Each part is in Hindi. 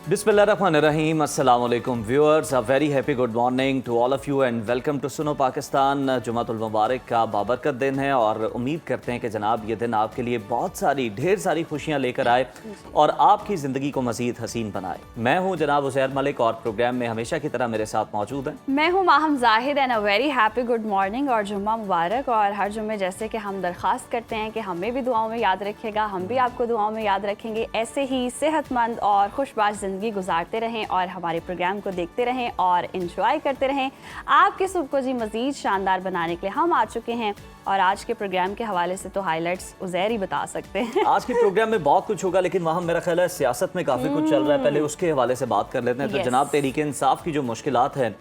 बिस्मिल्लाहिर्रहमानिर्रहीम, अस्सलाम वालेकुम viewers, a very happy good morning to all of you and welcome to Suno Pakistan. Jumatul मुबारक का बाबरकत दिन है और उम्मीद करते हैं कि जनाब ये दिन आपके लिए बहुत सारी ढेर सारी खुशियां लेकर आए और आपकी ज़िंदगी को मज़ीद हसीन बनाए। मैं हूं जनाब उज़ैर मलिक और प्रोग्राम में हमेशा की तरह मेरे साथ मौजूद हैं। मैं हूं Maham Zahid and a very happy good morning और जुम्मा मुबारक। और हर जुम्मे जैसे कि हम दरख्वास्त करते हैं कि हमें भी दुआओं में याद रखिएगा, हम भी आपको दुआओं में याद रखेंगे। ऐसे ही सेहतमंद और खुशबाश ज़िंदगी गुजारते रहें और हमारे प्रोग्राम को देखते रहें और इंजॉय करते रहें। आपकी सुबह को जी मज़ीद शानदार बनाने के लिए हम आ चुके हैं और आज के प्रोग्राम के हवाले से तो हाइलाइट्स उज़ैर ही बता सकते हैं। आज के प्रोग्राम में बहुत कुछ होगा, लेकिन वहाँ मेरा ख्याल है सियासत में काफ़ी कुछ चल रहा है, पहले उसके हवाले से बात कर लेते हैं। तो जनाब तहरीक इंसाफ की जो मुश्किलात हैं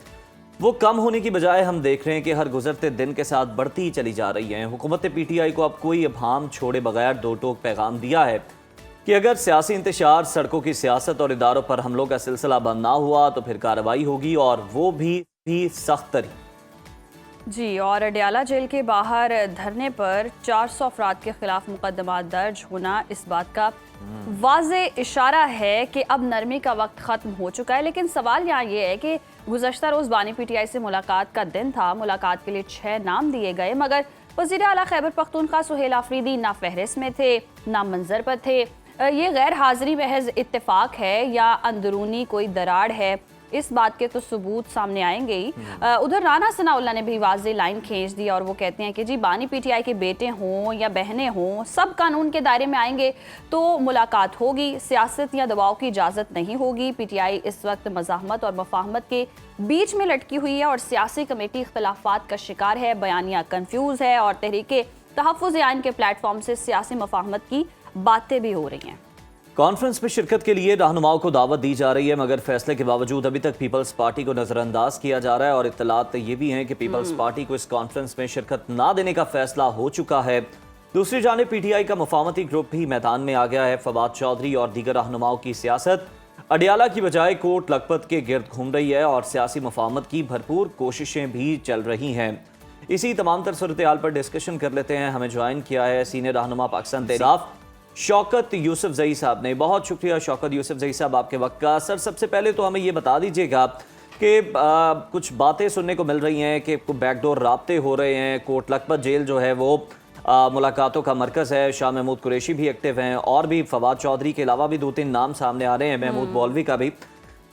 वो कम होने की बजाय हम देख रहे हैं कि हर गुजरते दिन के साथ बढ़ती ही चली जा रही हैं। हुकूमत PTI को अब कोई इब्हाम छोड़े बगैर दो टोक पैगाम दिया है कि अगर सियासी इंतशार, सड़कों की सियासत और इदारों पर हमलों का सिलसिला बंद ना हुआ तो फिर कार्रवाई होगी और वो भी सख्त तरीन। जी, और अडयाला जेल के बाहर धरने पर 400 अफराद के खिलाफ मुकदमा दर्ज होना इस बात का वाज़े इशारा है कि अब नरमी का वक्त ख़त्म हो चुका है। लेकिन सवाल यहाँ ये है कि गुज़श्ता रोज़ बानी PTI से मुलाकात का दिन था। मुलाकात के लिए 6 नाम दिए गए, मगर वज़ीर आला खैबर पख्तूनख्वा सुहेल आफरीदी ना फहरिस्त में थे ना मंजर पर थे। ये गैर हाज़िरी महज इत्तेफाक है या अंदरूनी कोई दरार है, इस बात के तो सबूत सामने आएंगे ही। उधर राना सनाउल्लाह ने भी वाज़ेह लाइन खींच दी और वो कहते हैं कि जी बानी PTI के बेटे हों या बहनें हों, सब कानून के दायरे में आएंगे तो मुलाकात होगी। सियासत या दबाव की इजाज़त नहीं होगी। PTI इस वक्त मज़ाहमत और मफाहमत के बीच में लटकी हुई है और सियासी कमेटी इख्तलाफात का शिकार है। बयानिया कन्फ्यूज़ है और तहरीक तहफ़्फ़ुज़ आइन के प्लेटफॉर्म से सियासी मफाहमत की बातें भी हो रही हैं। कॉन्फ्रेंस में शिरकत के लिए रहनुमाओं को दावत दी जा रही है, मगर फैसले के बावजूद अभी तक पीपल्स पार्टी को नज़रअंदाज किया जा रहा है और इत्तलात ये भी हैं कि पीपल्स पार्टी को इस कॉन्फ्रेंस में शिरकत ना देने का फैसला हो चुका है। दूसरी जानिब PTI का मुफाहमती ग्रुप भी मैदान में आ गया है। फवाद चौधरी और दीगर रहनुमाओं की सियासत अडयाला की बजाय कोट लखपत के गिर्द घूम रही है और सियासी मुफाहमत की भरपूर कोशिशें भी चल रही हैं। इसी तमाम तर सूरत हाल पर डिस्कशन कर लेते हैं। हमें ज्वाइन किया है सीनियर रहनुमा पाकिस्तान तहरीक शौकत यूसुफजई साहब ने। बहुत शुक्रिया शौकत यूसुफजई साहब आपके वक्त का। सर, सबसे पहले तो हमें ये बता दीजिएगा कि कुछ बातें सुनने को मिल रही हैं कि बैकडोर राब्ते हो रहे हैं। कोट लखपत जेल जो है वो मुलाकातों का मरकज़ है। शाह महमूद कुरैशी भी एक्टिव हैं और भी फवाद चौधरी के अलावा भी 2-3 नाम सामने आ रहे हैं, महमूद मौलवी का भी।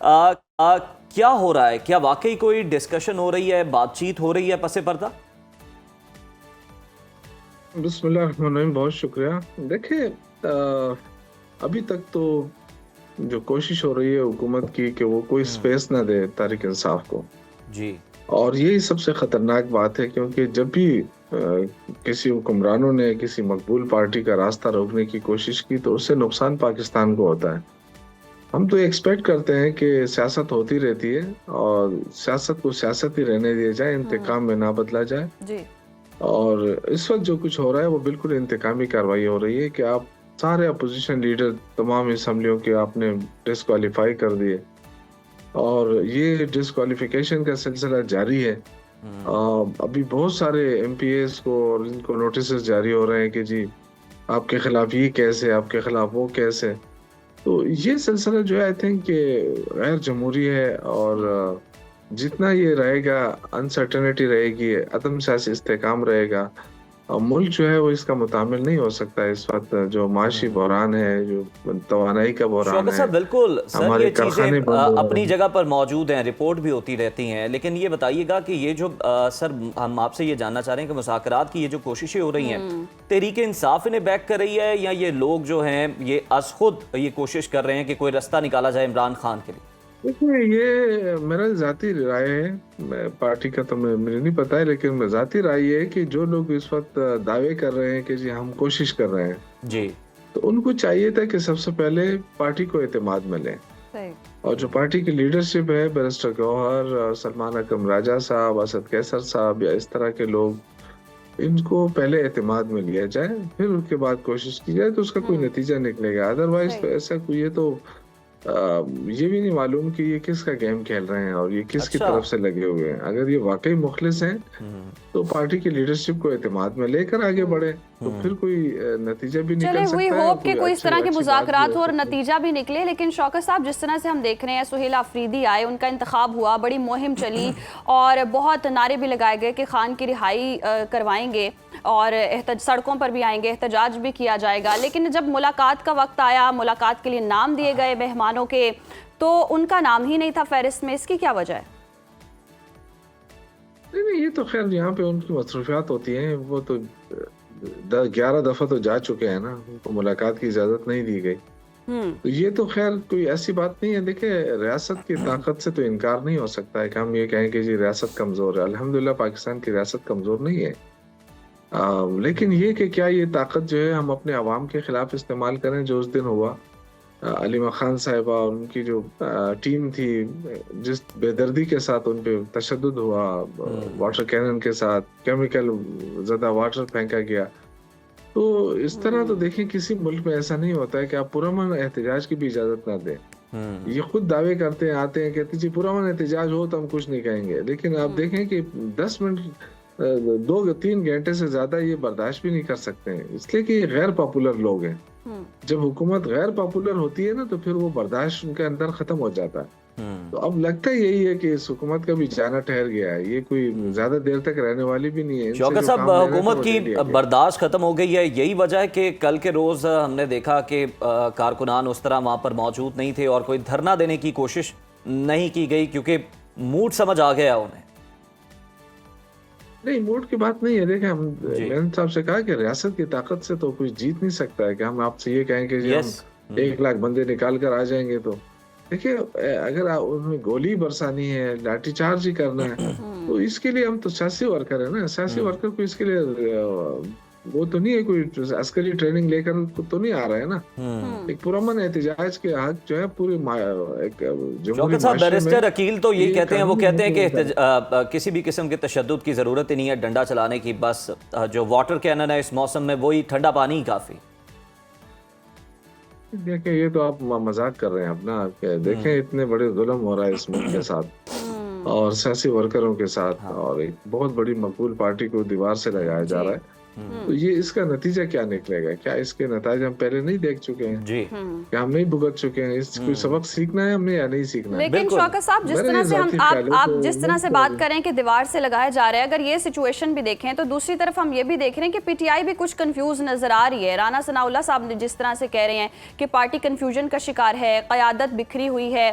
क्या हो रहा है? क्या वाकई कोई डिस्कशन हो रही है, बातचीत हो रही है पसे पर्दा? बिस्मिल्लाहिर्रहमानिर्रहीम, बहुत शुक्रिया। देखिए, अभी तक तो जो कोशिश हो रही है हुकूमत की कि वो कोई स्पेस ना दे तहरीक इंसाफ को जी, और यही सबसे ख़तरनाक बात है, क्योंकि जब भी किसी हुक्मरानों ने किसी मकबूल पार्टी का रास्ता रोकने की कोशिश की तो उससे नुकसान पाकिस्तान को होता है। हम तो एक्सपेक्ट करते हैं कि सियासत होती रहती है और सियासत को सियासत ही रहने दिया जाए, इंतकाम में ना बदला जाए जी। और इस वक्त जो कुछ हो रहा है वो बिल्कुल इंतकामी कार्रवाई हो रही है कि आप सारे अपोजिशन लीडर तमाम असम्बलियों के आपने डिस्क्वालीफाई कर दिए और ये डिस्क्वालिफिकेशन का सिलसिला जारी है। अभी बहुत सारे MPAs को और इनको नोटिस जारी हो रहे हैं कि जी आपके खिलाफ ये केस है, आपके खिलाफ वो केस है। तो ये सिलसिला जो है आई थिंक गैर जमहूरी है और जितना ये रहेगा अनसर्टेनिटी रहेगी, अदम सियासी इस्तेहकाम रहेगा, मुल्क जो है वो इसका मुतामिल नहीं हो सकता। इस वक्त जो माशी बहरान है, जो तवानाई का बहरान शौकत है, साहब बिल्कुल सर, हमारे ये कारखाने चीज़ें बंद हो रहे अपनी हैं। जगह पर मौजूद हैं, रिपोर्ट भी होती रहती हैं, लेकिन ये बताइएगा कि ये जो सर हम आपसे ये जानना चाह रहे हैं कि मुज़ाकरात की ये जो कोशिशें हो रही हैं, तहरीक इंसाफ इन्हें बैक कर रही है या ये लोग जो हैं ये अज खुद ये कोशिश कर रहे हैं कि कोई रास्ता निकाला जाए इमरान खान के लिए? देखिए, ये मेरा ज़ाती राय है, मैं पार्टी का तो मुझे नहीं पता है, लेकिन मैं ज़ाती राय ये है कि जो लोग इस वक्त दावे कर रहे हैं कि जी हम कोशिश कर रहे हैं जी, तो उनको चाहिए था कि सबसे पहले पार्टी को एतमाद मिले और जो पार्टी की लीडरशिप है, बैरिस्टर गौहर, सलमान अकरम राजा साहब, असद कैसर साहब या इस तरह के लोग, इनको पहले एतमाद में लिया जाए, फिर उसके बाद कोशिश की जाए तो उसका कोई नतीजा निकलेगा। अदरवाइज तो ऐसा कोई है तो ये भी नहीं मालूम कि ये किसका गेम खेल रहे हैं और ये किसकी अच्छा। तरफ से लगे हुए हैं। अगर ये वाकई मुखलिस हैं तो पार्टी की लीडरशिप को एतमाद में लेकर आगे बढ़े तो फिर कोई नतीजा भी निकल चले सकता हुई है, होप कि कोई इस तरह के अच्छी बात भी मुज़ाकरात हो हो और सकती है। नतीजा भी निकले। लेकिन शौकत साहब, जिस तरह से हम देख रहे हैं, सुहेल आफरीदी आए, उनका इंतखाब हुआ, बड़ी मुहिम चली और बहुत नारे भी लगाए गए कि खान की रिहाई करवाएंगे और सड़कों पर भी आएंगे, एहतजाज भी किया जाएगा। लेकिन जब मुलाकात का वक्त आया, मुलाकात के लिए नाम दिए गए मेहमानों के, तो उनका नाम ही नहीं था फहरिस्त में। इसकी क्या वजह है? नहीं, ये तो खैर यहाँ पे उनकी मसरूफियात होती हैं, वो तो 11 दफा तो जा चुके हैं ना, उनको मुलाकात की इजाजत नहीं दी गई। तो ये तो खैर कोई ऐसी बात नहीं है। देखिए, रियासत की ताकत से तो इनकार नहीं हो सकता है कि हम ये कहें कि जी रियासत कमजोर है। अल्हम्दुलिल्लाह पाकिस्तान की रियासत कमजोर नहीं है। लेकिन ये कि क्या ये ताकत जो है हम अपने अवाम के खिलाफ इस्तेमाल करें, जो उस दिन हुआ अलीमा खान साहिबा और उनकी जो टीम थी, जिस बेदर्दी के साथ उन पे तशद्दुद हुआ, वाटर कैनन के साथ केमिकल ज़दा वाटर फेंका गया। तो इस तरह तो देखें, किसी मुल्क में ऐसा नहीं होता है कि आप पुरअमन एहतजाज की भी इजाज़त ना दें। ये खुद दावे करते हैं, आते हैं, कहते जी पुरअमन एहतजाज हो तो हम कुछ नहीं कहेंगे। लेकिन आप देखें कि 10 मिनट 2-3 घंटे से ज्यादा ये बर्दाश्त भी नहीं कर सकते हैं, इसलिए कि ये गैर पॉपुलर लोग हैं। जब हुकूमत गैर पॉपुलर होती है ना, तो फिर वो बर्दाश्त उनके अंदर खत्म हो जाता है। तो अब लगता यही है कि इस हुकूमत का भी जाना ठहर गया है, ये कोई ज्यादा देर तक रहने वाली भी नहीं है। शौकत साहब, हुकूमत की बर्दाश्त खत्म हो गई है, यही वजह है कि कल के रोज हमने देखा कि कारकुनान उस तरह वहां पर मौजूद नहीं थे और कोई धरना देने की कोशिश नहीं की गई, क्योंकि मूड समझ आ गया उन्हें। नहीं, मूड की बात नहीं है। देखें, हम मैंने साहब से कहा कि रियासत की ताकत से तो कोई जीत नहीं सकता है कि हम आपसे ये कहें कि जी हम 1 लाख बंदे निकाल कर आ जाएंगे। तो देखिए, अगर उनमें गोली बरसानी है, लाठीचार्ज ही करना है, तो इसके लिए हम तो सियासी वर्कर है ना। सियासी वर्कर को इसके लिए वो तो नहीं है, कोई अस्करी ट्रेनिंग लेकर तो नहीं आ रहा है ना। एक पुरअमन एहतजाज के हक जो है पूरे शौकत साहब, बैरिस्टर अकील तो ये कहते हैं, वो कहते हैं कि किसी भी किस्म के तशद्दुद की जरूरत ही नहीं है डंडा चलाने की, बस जो वाटर कैनन है इस मौसम में वही ठंडा पानी ही काफी। देखिए, ये तो आप मजाक कर रहे हैं अपना। देखें, इतने बड़े जुल्म हो रहा है इस मुल्क के साथ और सियासी वर्करों के साथ, और एक बहुत बड़ी मकबूल पार्टी को दीवार से लगाया जा रहा है। तो ये इसका नतीजा क्या निकलेगा? क्या इसके नतीजे हम पहले नहीं देख चुके हैं जी? क्या हम नहीं भुगत चुके हैं? इस कोई सबक सीखना है हमने या नहीं सीखना है? लेकिन शौकत साहब, जिस तरह से आप जिस तरह से बात करें कि दीवार से लगाया जा रहा है, अगर ये सिचुएशन भी देखें तो दूसरी तरफ हम ये भी देख रहे हैं कि पीटीआई भी कुछ कंफ्यूज नजर आ रही है। राना सनाउल्लाह साहब ने जिस तरह से कह रहे हैं कि पार्टी कंफ्यूजन का शिकार है, क़यादत बिखरी हुई है,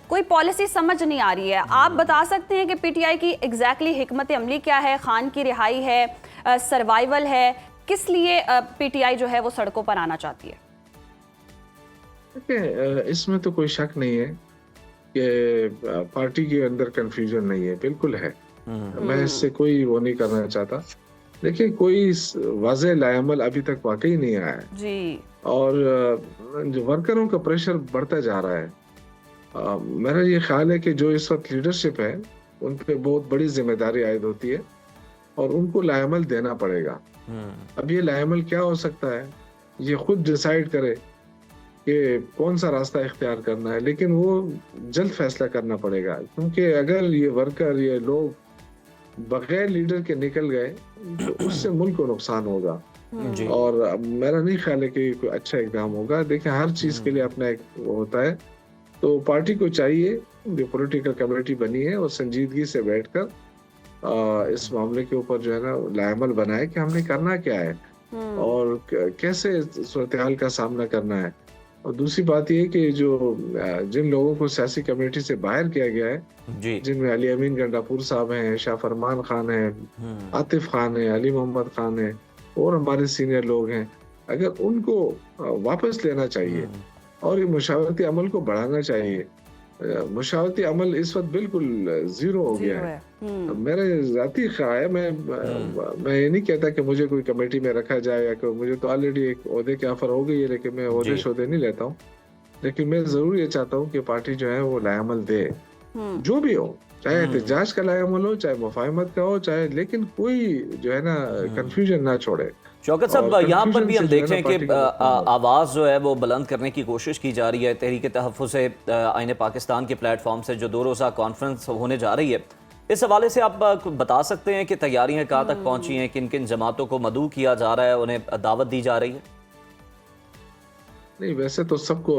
कोई पॉलिसी समझ नहीं आ रही है। आप बता सकते हैं कि पीटीआई की एग्जैक्टली हिकमत अमली क्या है? खान की रिहाई है, सर्वाइवल है, किस लिए पीटीआई जो है वो सड़कों पर आना चाहती है? देखिए, इसमें तो कोई शक नहीं है कि पार्टी के अंदर कंफ्यूजन नहीं है, बिल्कुल है। मैं इससे कोई वो नहीं करना चाहता। देखिए, कोई वाज़ेह लाएमल अभी तक वाकई नहीं आया है जी, और जो वर्करों का प्रेशर बढ़ता जा रहा है। मेरा ये ख्याल है कि जो इस वक्त लीडरशिप है उन पे बहुत बड़ी जिम्मेदारी आयद होती है और उनको लाएमल देना पड़ेगा। अब ये लाएमल क्या हो सकता है, ये खुद डिसाइड करे कि कौन सा रास्ता इख्तियार करना है, लेकिन वो जल्द फैसला करना पड़ेगा, क्योंकि अगर ये वर्कर, ये लोग बगैर लीडर के निकल गए तो उससे मुल्क को नुकसान होगा। और मेरा नहीं ख्याल है कि कोई अच्छा इकदाम होगा। देखिए, हर चीज के लिए अपना एक होता है, तो पार्टी को चाहिए, जो पॉलिटिकल कमेटी बनी है, और संजीदगी से बैठकर इस मामले के ऊपर जो है ना लाएमल बनाए कि हमने करना क्या है और कैसे सूरत हाल का सामना करना है। और दूसरी बात ये कि जो जिन लोगों को सियासी कमेटी से बाहर किया गया है, जिनमें अली अमीन गंडापुर साहब हैं, शाह फरमान खान है, आतिफ खान है, अली मोहम्मद खान है, और हमारे सीनियर लोग हैं, अगर उनको वापस लेना चाहिए और ये मुशावरती अमल को बढ़ाना चाहिए। मुशावरती अमल इस वक्त बिल्कुल जीरो हो गया है। मेरे जाती ख्याल है, मैं ये नहीं कहता कि मुझे कोई कमेटी में रखा जाए, या मुझे तो ऑलरेडी एक ओहदे की ऑफर हो गई है, लेकिन मैं ओहदे शोहदे नहीं लेता हूँ। लेकिन मैं जरूर ये चाहता हूँ कि पार्टी जो है वो लाएमल दे, जो भी हो, चाहे एहतजाज का लाएमल हो, चाहे मुफाहमत का हो, चाहे, लेकिन कोई जो है ना कंफ्यूजन ना छोड़े। शौकत साहब, यहाँ पर भी हम देख रहे हैं कि आवाज़ जो है वो बुलंद करने की कोशिश की जा रही है। तहरीक तहफ़्फ़ुज़ आईन पाकिस्तान के प्लेटफॉर्म से जो 2 रोज़ा कॉन्फ्रेंस होने जा रही है, इस हवाले से आप कुछ बता सकते हैं कि तैयारियां कहाँ तक पहुंची हैं, किन किन जमातों को मदऊ किया जा रहा है, उन्हें दावत दी जा रही है? नहीं, वैसे तो सबको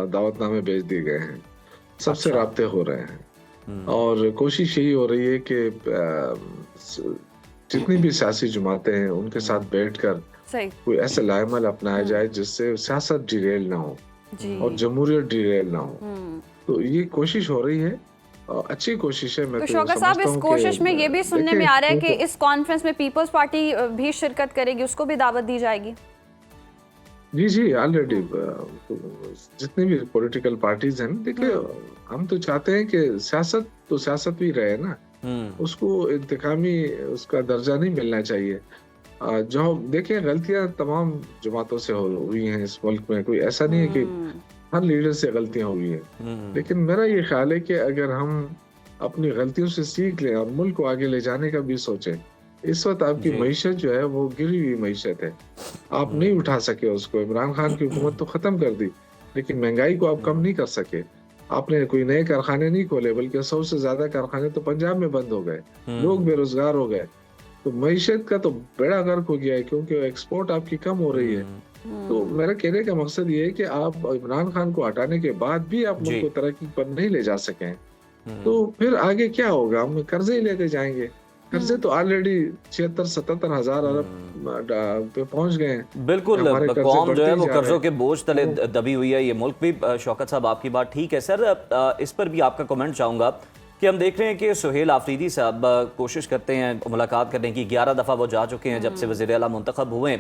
दावतनामे भेज दिए गए हैं, सबसे अच्छा। राब्ते हो रहे हैं और कोशिश यही हो रही है कि जितनी भी सियासी जमातें हैं उनके साथ बैठकर सही। कोई ऐसा लाएमल अपनाया जाए जिससे सियासत डिरेल ना हो जी। और जमहूरियत डिरेल ना हो। तो ये कोशिश हो रही है, अच्छी कोशिश है। मैं तो तो शौकत साहब, समझता इस हूँ कोशिश में कि ये भी सुनने में देखिए, आ रहा है कि क्योंकि इस कॉन्फ्रेंस में पीपल्स पार्टी भी शिरकत करेगी, उसको भी दावत दी जाएगी। जी जी ऑलरेडी जितनी भी पॉलिटिकल पार्टीज हैं, देखिए हम तो चाहते हैं कि सियासत तो सियासत भी रहे ना, उसको इंतकामी उसका दर्जा नहीं मिलना चाहिए। जो देखिए गलतियां तमाम जमातों से हुई हैं इस मुल्क में, कोई ऐसा नहीं है कि हर लीडर से गलतियां हुई हैं, लेकिन मेरा ये ख्याल है कि अगर हम अपनी गलतियों से सीख लें और मुल्क को आगे ले जाने का भी सोचें। इस वक्त आपकी जी। मईशत जो है वो गिरी हुई मईशत है, आप नहीं उठा सके उसको। इमरान खान की हुकूमत तो खत्म कर दी, लेकिन महंगाई को आप कम नहीं कर सके। आपने कोई नए कारखाने नहीं खोले, बल्कि 100 से ज्यादा कारखाने तो पंजाब में बंद हो गए, लोग बेरोजगार हो गए। तो मईशत का तो बेड़ा गर्क हो गया है, क्योंकि एक्सपोर्ट आपकी कम हो रही है। तो मेरा कहने का मकसद ये है कि आप इमरान खान को हटाने के बाद भी आप जी। मुल्क को तरक्की पर नहीं ले जा सके, तो फिर आगे क्या होगा? हम कर्जे ही लेते जाएंगे। कर्जे तो ऑलरेडी 76-77 हजार अरब पे पहुंच गए हैं। बिल्कुल, हमारे कर्जे कौम जो है बढ़ते ही वो जा रहे कर्जों के हैं। बोझ तले तो दबी हुई है, ये मुल्क भी। शौकत साहब, आपकी बात ठीक है सर। इस पर भी आपका कमेंट चाहूँगा कि हम देख रहे हैं कि सुहेल आफरीदी साहब कोशिश करते हैं मुलाकात करने की, 11 दफ़ा वो जा चुके हैं जब से वज़ीर आला मुंतखब हुए।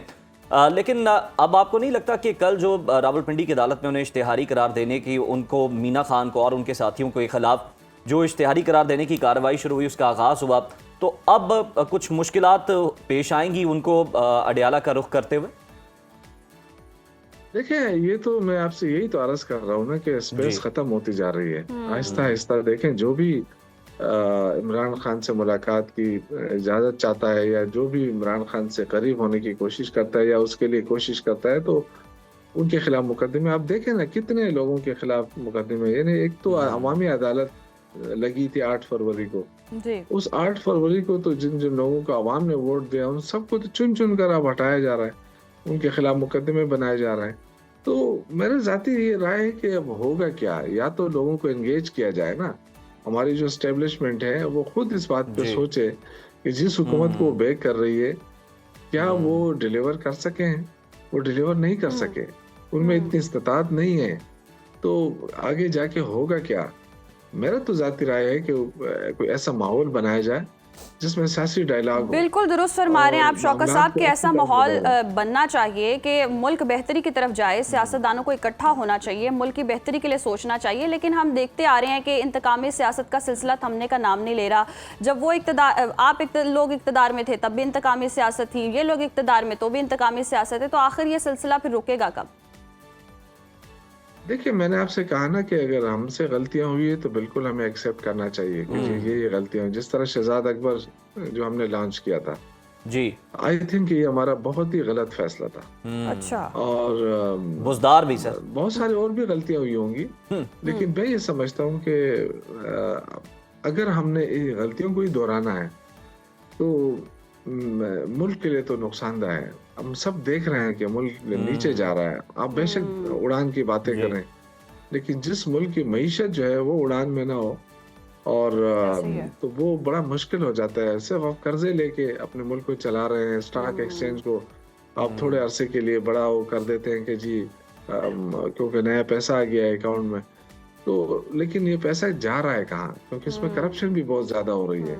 लेकिन अब आपको नहीं लगता कि कल जो रावलपिंडी की अदालत में उन्हें इश्तिहारी करार देने की, उनको मीना खान को और उनके साथियों के खिलाफ जो इश्तिहारी करार देने की कार्रवाई शुरू हुई, उसका आगाज़ हुआ, तो अब कुछ मुश्किलात पेश आएंगी उनको अडयाला का रुख करते हुए? देखिए, ये तो मैं आपसे यही तो अर्ज कर रहा हूँ ना कि स्पेस जी। खत्म होती जा रही है आहिस्ता आहिस्ता। देखें, जो भी इमरान खान से मुलाकात की इजाज़त चाहता है या जो भी इमरान खान से करीब होने की कोशिश करता है या उसके लिए कोशिश करता है, तो उनके खिलाफ मुकदमे आप देखें ना, कितने लोगों के खिलाफ मुकदमे। यानी एक तो अवामी अदालत लगी थी 8 फरवरी को, जी। उस 8 फरवरी को तो जिन जिन लोगों को अवाम ने वोट दिया उन सबको तो चुन चुन कर अब हटाया जा रहा है, उनके खिलाफ मुकदमे बनाए जा रहे हैं। तो मेरा जाती ये राय है कि अब होगा क्या, या तो लोगों को एंगेज किया जाए ना, हमारी जो एस्टेब्लिशमेंट है वो खुद इस बात पे जी। सोचे कि जिस हुकूमत को वो बैक कर रही है, क्या वो डिलीवर कर सके हैं? वो डिलीवर नहीं कर सके, उनमें इतनी इस्तात नहीं है, तो आगे जाके होगा क्या? मेरा तो जाती राय है कि कोई ऐसा माहौल बनाया जाए जिसमें सियासी डायलॉग हो। बिल्कुल दुरुस्त फरमा रहे हैं आप शौकत मामलात साहब को कि अच्छी ऐसा तरह माहौल बढ़ाया। बनना चाहिए कि मुल्क बेहतरी की तरफ जाए, सियासतदानों को इकट्ठा होना चाहिए, मुल्क की बेहतरी के लिए सोचना चाहिए। लेकिन हम देखते आ रहे हैं कि इंतकामी सियासत का सिलसिला थमने का नाम नहीं ले रहा। जब वो लोग इक़्तिदार में थे तब भी इंतकामी सियासत थी, ये लोग इक़्तिदार में तो भी इंतकामी सियासत है, तो आखिर ये सिलसिला फिर रुकेगा कब? देखिए, मैंने आपसे कहा ना कि अगर हमसे गलतियां हुई है तो बिल्कुल हमें एक्सेप्ट करना चाहिए कि ये गलतियां, जिस तरह शहजाद अकबर जो हमने लॉन्च किया था, जी। आई थिंक ये हमारा बहुत ही गलत फैसला था। अच्छा। और बुजदार भी सर। बहुत सारी और भी गलतियां हुई होंगी, लेकिन मैं ये समझता हूँ कि अगर हमने इन गलतियों को ही दोहराना है तो मुल्क के लिए तो नुकसानदायक है। हम सब देख रहे हैं कि मुल्क नीचे जा रहा है। आप बेशक उड़ान की बातें जी। करें, लेकिन जिस मुल्क की मईशत जो है वो उड़ान में ना हो, और सही है। तो वो बड़ा मुश्किल हो जाता है। सिर्फ आप कर्जे लेके अपने मुल्क को चला रहे हैं, स्टॉक एक्सचेंज को आप थोड़े अरसे के लिए बड़ा वो कर देते हैं कि जी क्योंकि नया पैसा आ गया है अकाउंट में, तो लेकिन ये पैसा जा रहा है कहाँ? क्योंकि इसमें करप्शन भी बहुत ज्यादा हो रही है।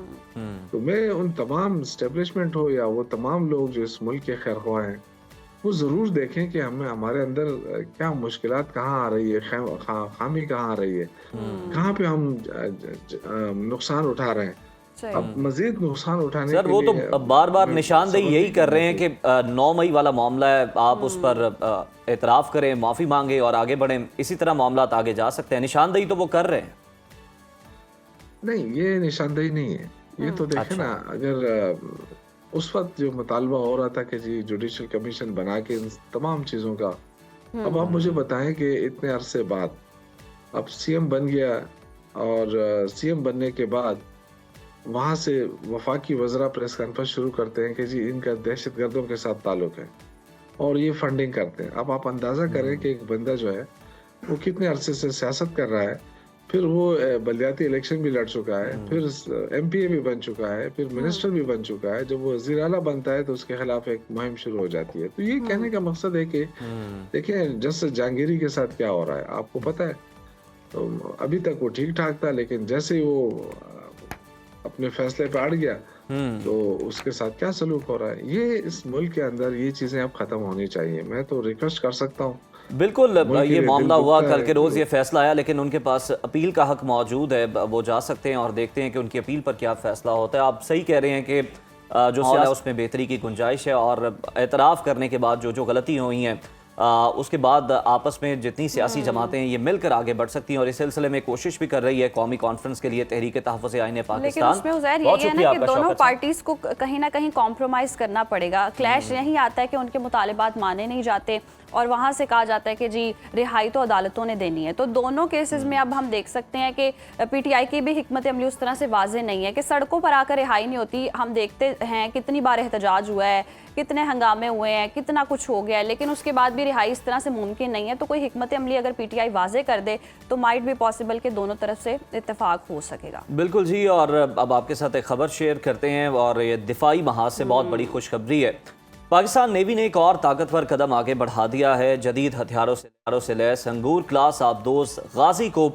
तो मैं उन तमाम एस्टेब्लिशमेंट हो या वो तमाम लोग जो इस मुल्क के खैरख्वाह हैं, वो जरूर देखें कि हमें हमारे अंदर क्या मुश्किलात कहाँ आ रही है, खामी कहाँ आ रही है, कहाँ पे हम नुकसान उठा रहे हैं। सही। अब मजीद नुकसान उठाने सर के वो लिए तो बार बार हमें निशानदेही सबक यही कर रहे हैं सीखना कि 9 मई वाला मामला है, आप उस पर एतराफ़ करें, माफ़ी मांगे और आगे बढ़ें। इसी तरह मामला आगे जा सकते हैं। निशानदेही तो वो कर रहे हैं। नहीं, ये निशानदेही नहीं है। ये तो देखें ना, अगर उस वक्त जो मुतालबा हो रहा था कि जी जुडिशल कमीशन बना के इन तमाम चीज़ों का, अब आप मुझे बताएं कि इतने अरसे बाद अब सीएम बन गया, और सीएम बनने के बाद वहाँ से वफाकी वज़रा प्रेस कॉन्फ्रेंस शुरू करते हैं कि जी इनका दहशतगर्दों के साथ ताल्लुक है और ये फंडिंग करते हैं। अब आप अंदाज़ा करें कि एक बंदा जो है वो कितने अरसे से सियासत कर रहा है, फिर वो बलदियाती इलेक्शन भी लड़ चुका है, फिर एमपीए भी बन चुका है, फिर मिनिस्टर भी बन चुका है। जब वो वज़ीर आला बनता है तो उसके खिलाफ एक मुहिम शुरू हो जाती है। तो ये कहने का मकसद है कि देखिए जस्टिस जहांगीरी के साथ क्या हो रहा है आपको पता है। तो अभी तक वो ठीक ठाक था, लेकिन जैसे ही वो अपने फैसले पे अड़ गया तो उसके साथ क्या सलूक हो रहा है, ये इस मुल्क के अंदर ये चीजें अब खत्म होनी चाहिए। मैं तो रिक्वेस्ट कर सकता हूँ। बिल्कुल, मुल्क के ये लिए मामला दिल हुआ, दुखता कल है के रोज़ कि ये फैसला आया, लेकिन उनके पास अपील का हक मौजूद है। वो जा सकते हैं और देखते हैं कि उनकी अपील पर क्या फैसला होता है। आप सही कह रहे हैं कि जो सियासत है उसमें बेहतरी की गुंजाइश है, और एतराफ़ करने के बाद जो गलती हुई हैं उसके बाद आपस में जितनी सियासी जमातें हैं ये मिलकर आगे बढ़ सकती हैं, और इस सिलसिले में कोशिश भी कर रही है कौमी कॉन्फ्रेंस के लिए तहरीक तहफ़्फ़ुज़ आईन लेकिन पाकिस्तान। उसमें उज़ैर बहुत यही है शुक्रिया ना कि आपका दोनों शौकत साहब। पार्टीज को कहीं ना कहीं कॉम्प्रोमाइज़ करना पड़ेगा। क्लैश यही आता है कि उनके मुतालिबात माने नहीं जाते और वहाँ से कहा जाता है कि जी रिहाई तो अदालतों ने देनी है। तो दोनों केसेस में अब हम देख सकते हैं कि पीटीआई की भी हिकमत अमली उस तरह से वाज़े नहीं है कि सड़कों पर आकर रिहाई नहीं होती। हम देखते हैं कितनी बार एहतजाज हुआ है, कितने हंगामे हुए हैं, कितना कुछ हो गया है, लेकिन उसके बाद भी रिहाई इस तरह से मुमकिन नहीं है। तो कोई हिकमत अमली अगर पीटीआई वाजे कर दे तो माइट भी पॉसिबल कि दोनों तरफ से इत्तेफाक हो सकेगा। बिल्कुल जी, और अब आपके साथ एक खबर शेयर करते हैं, और ये दिफाई महाज से बहुत बड़ी खुशखबरी है। पाकिस्तान नेवी ने एक और ताकतवर कदम आगे बढ़ा दिया है। जदीद हथियारों से लैस हंगूर क्लास आबदोज गाजी को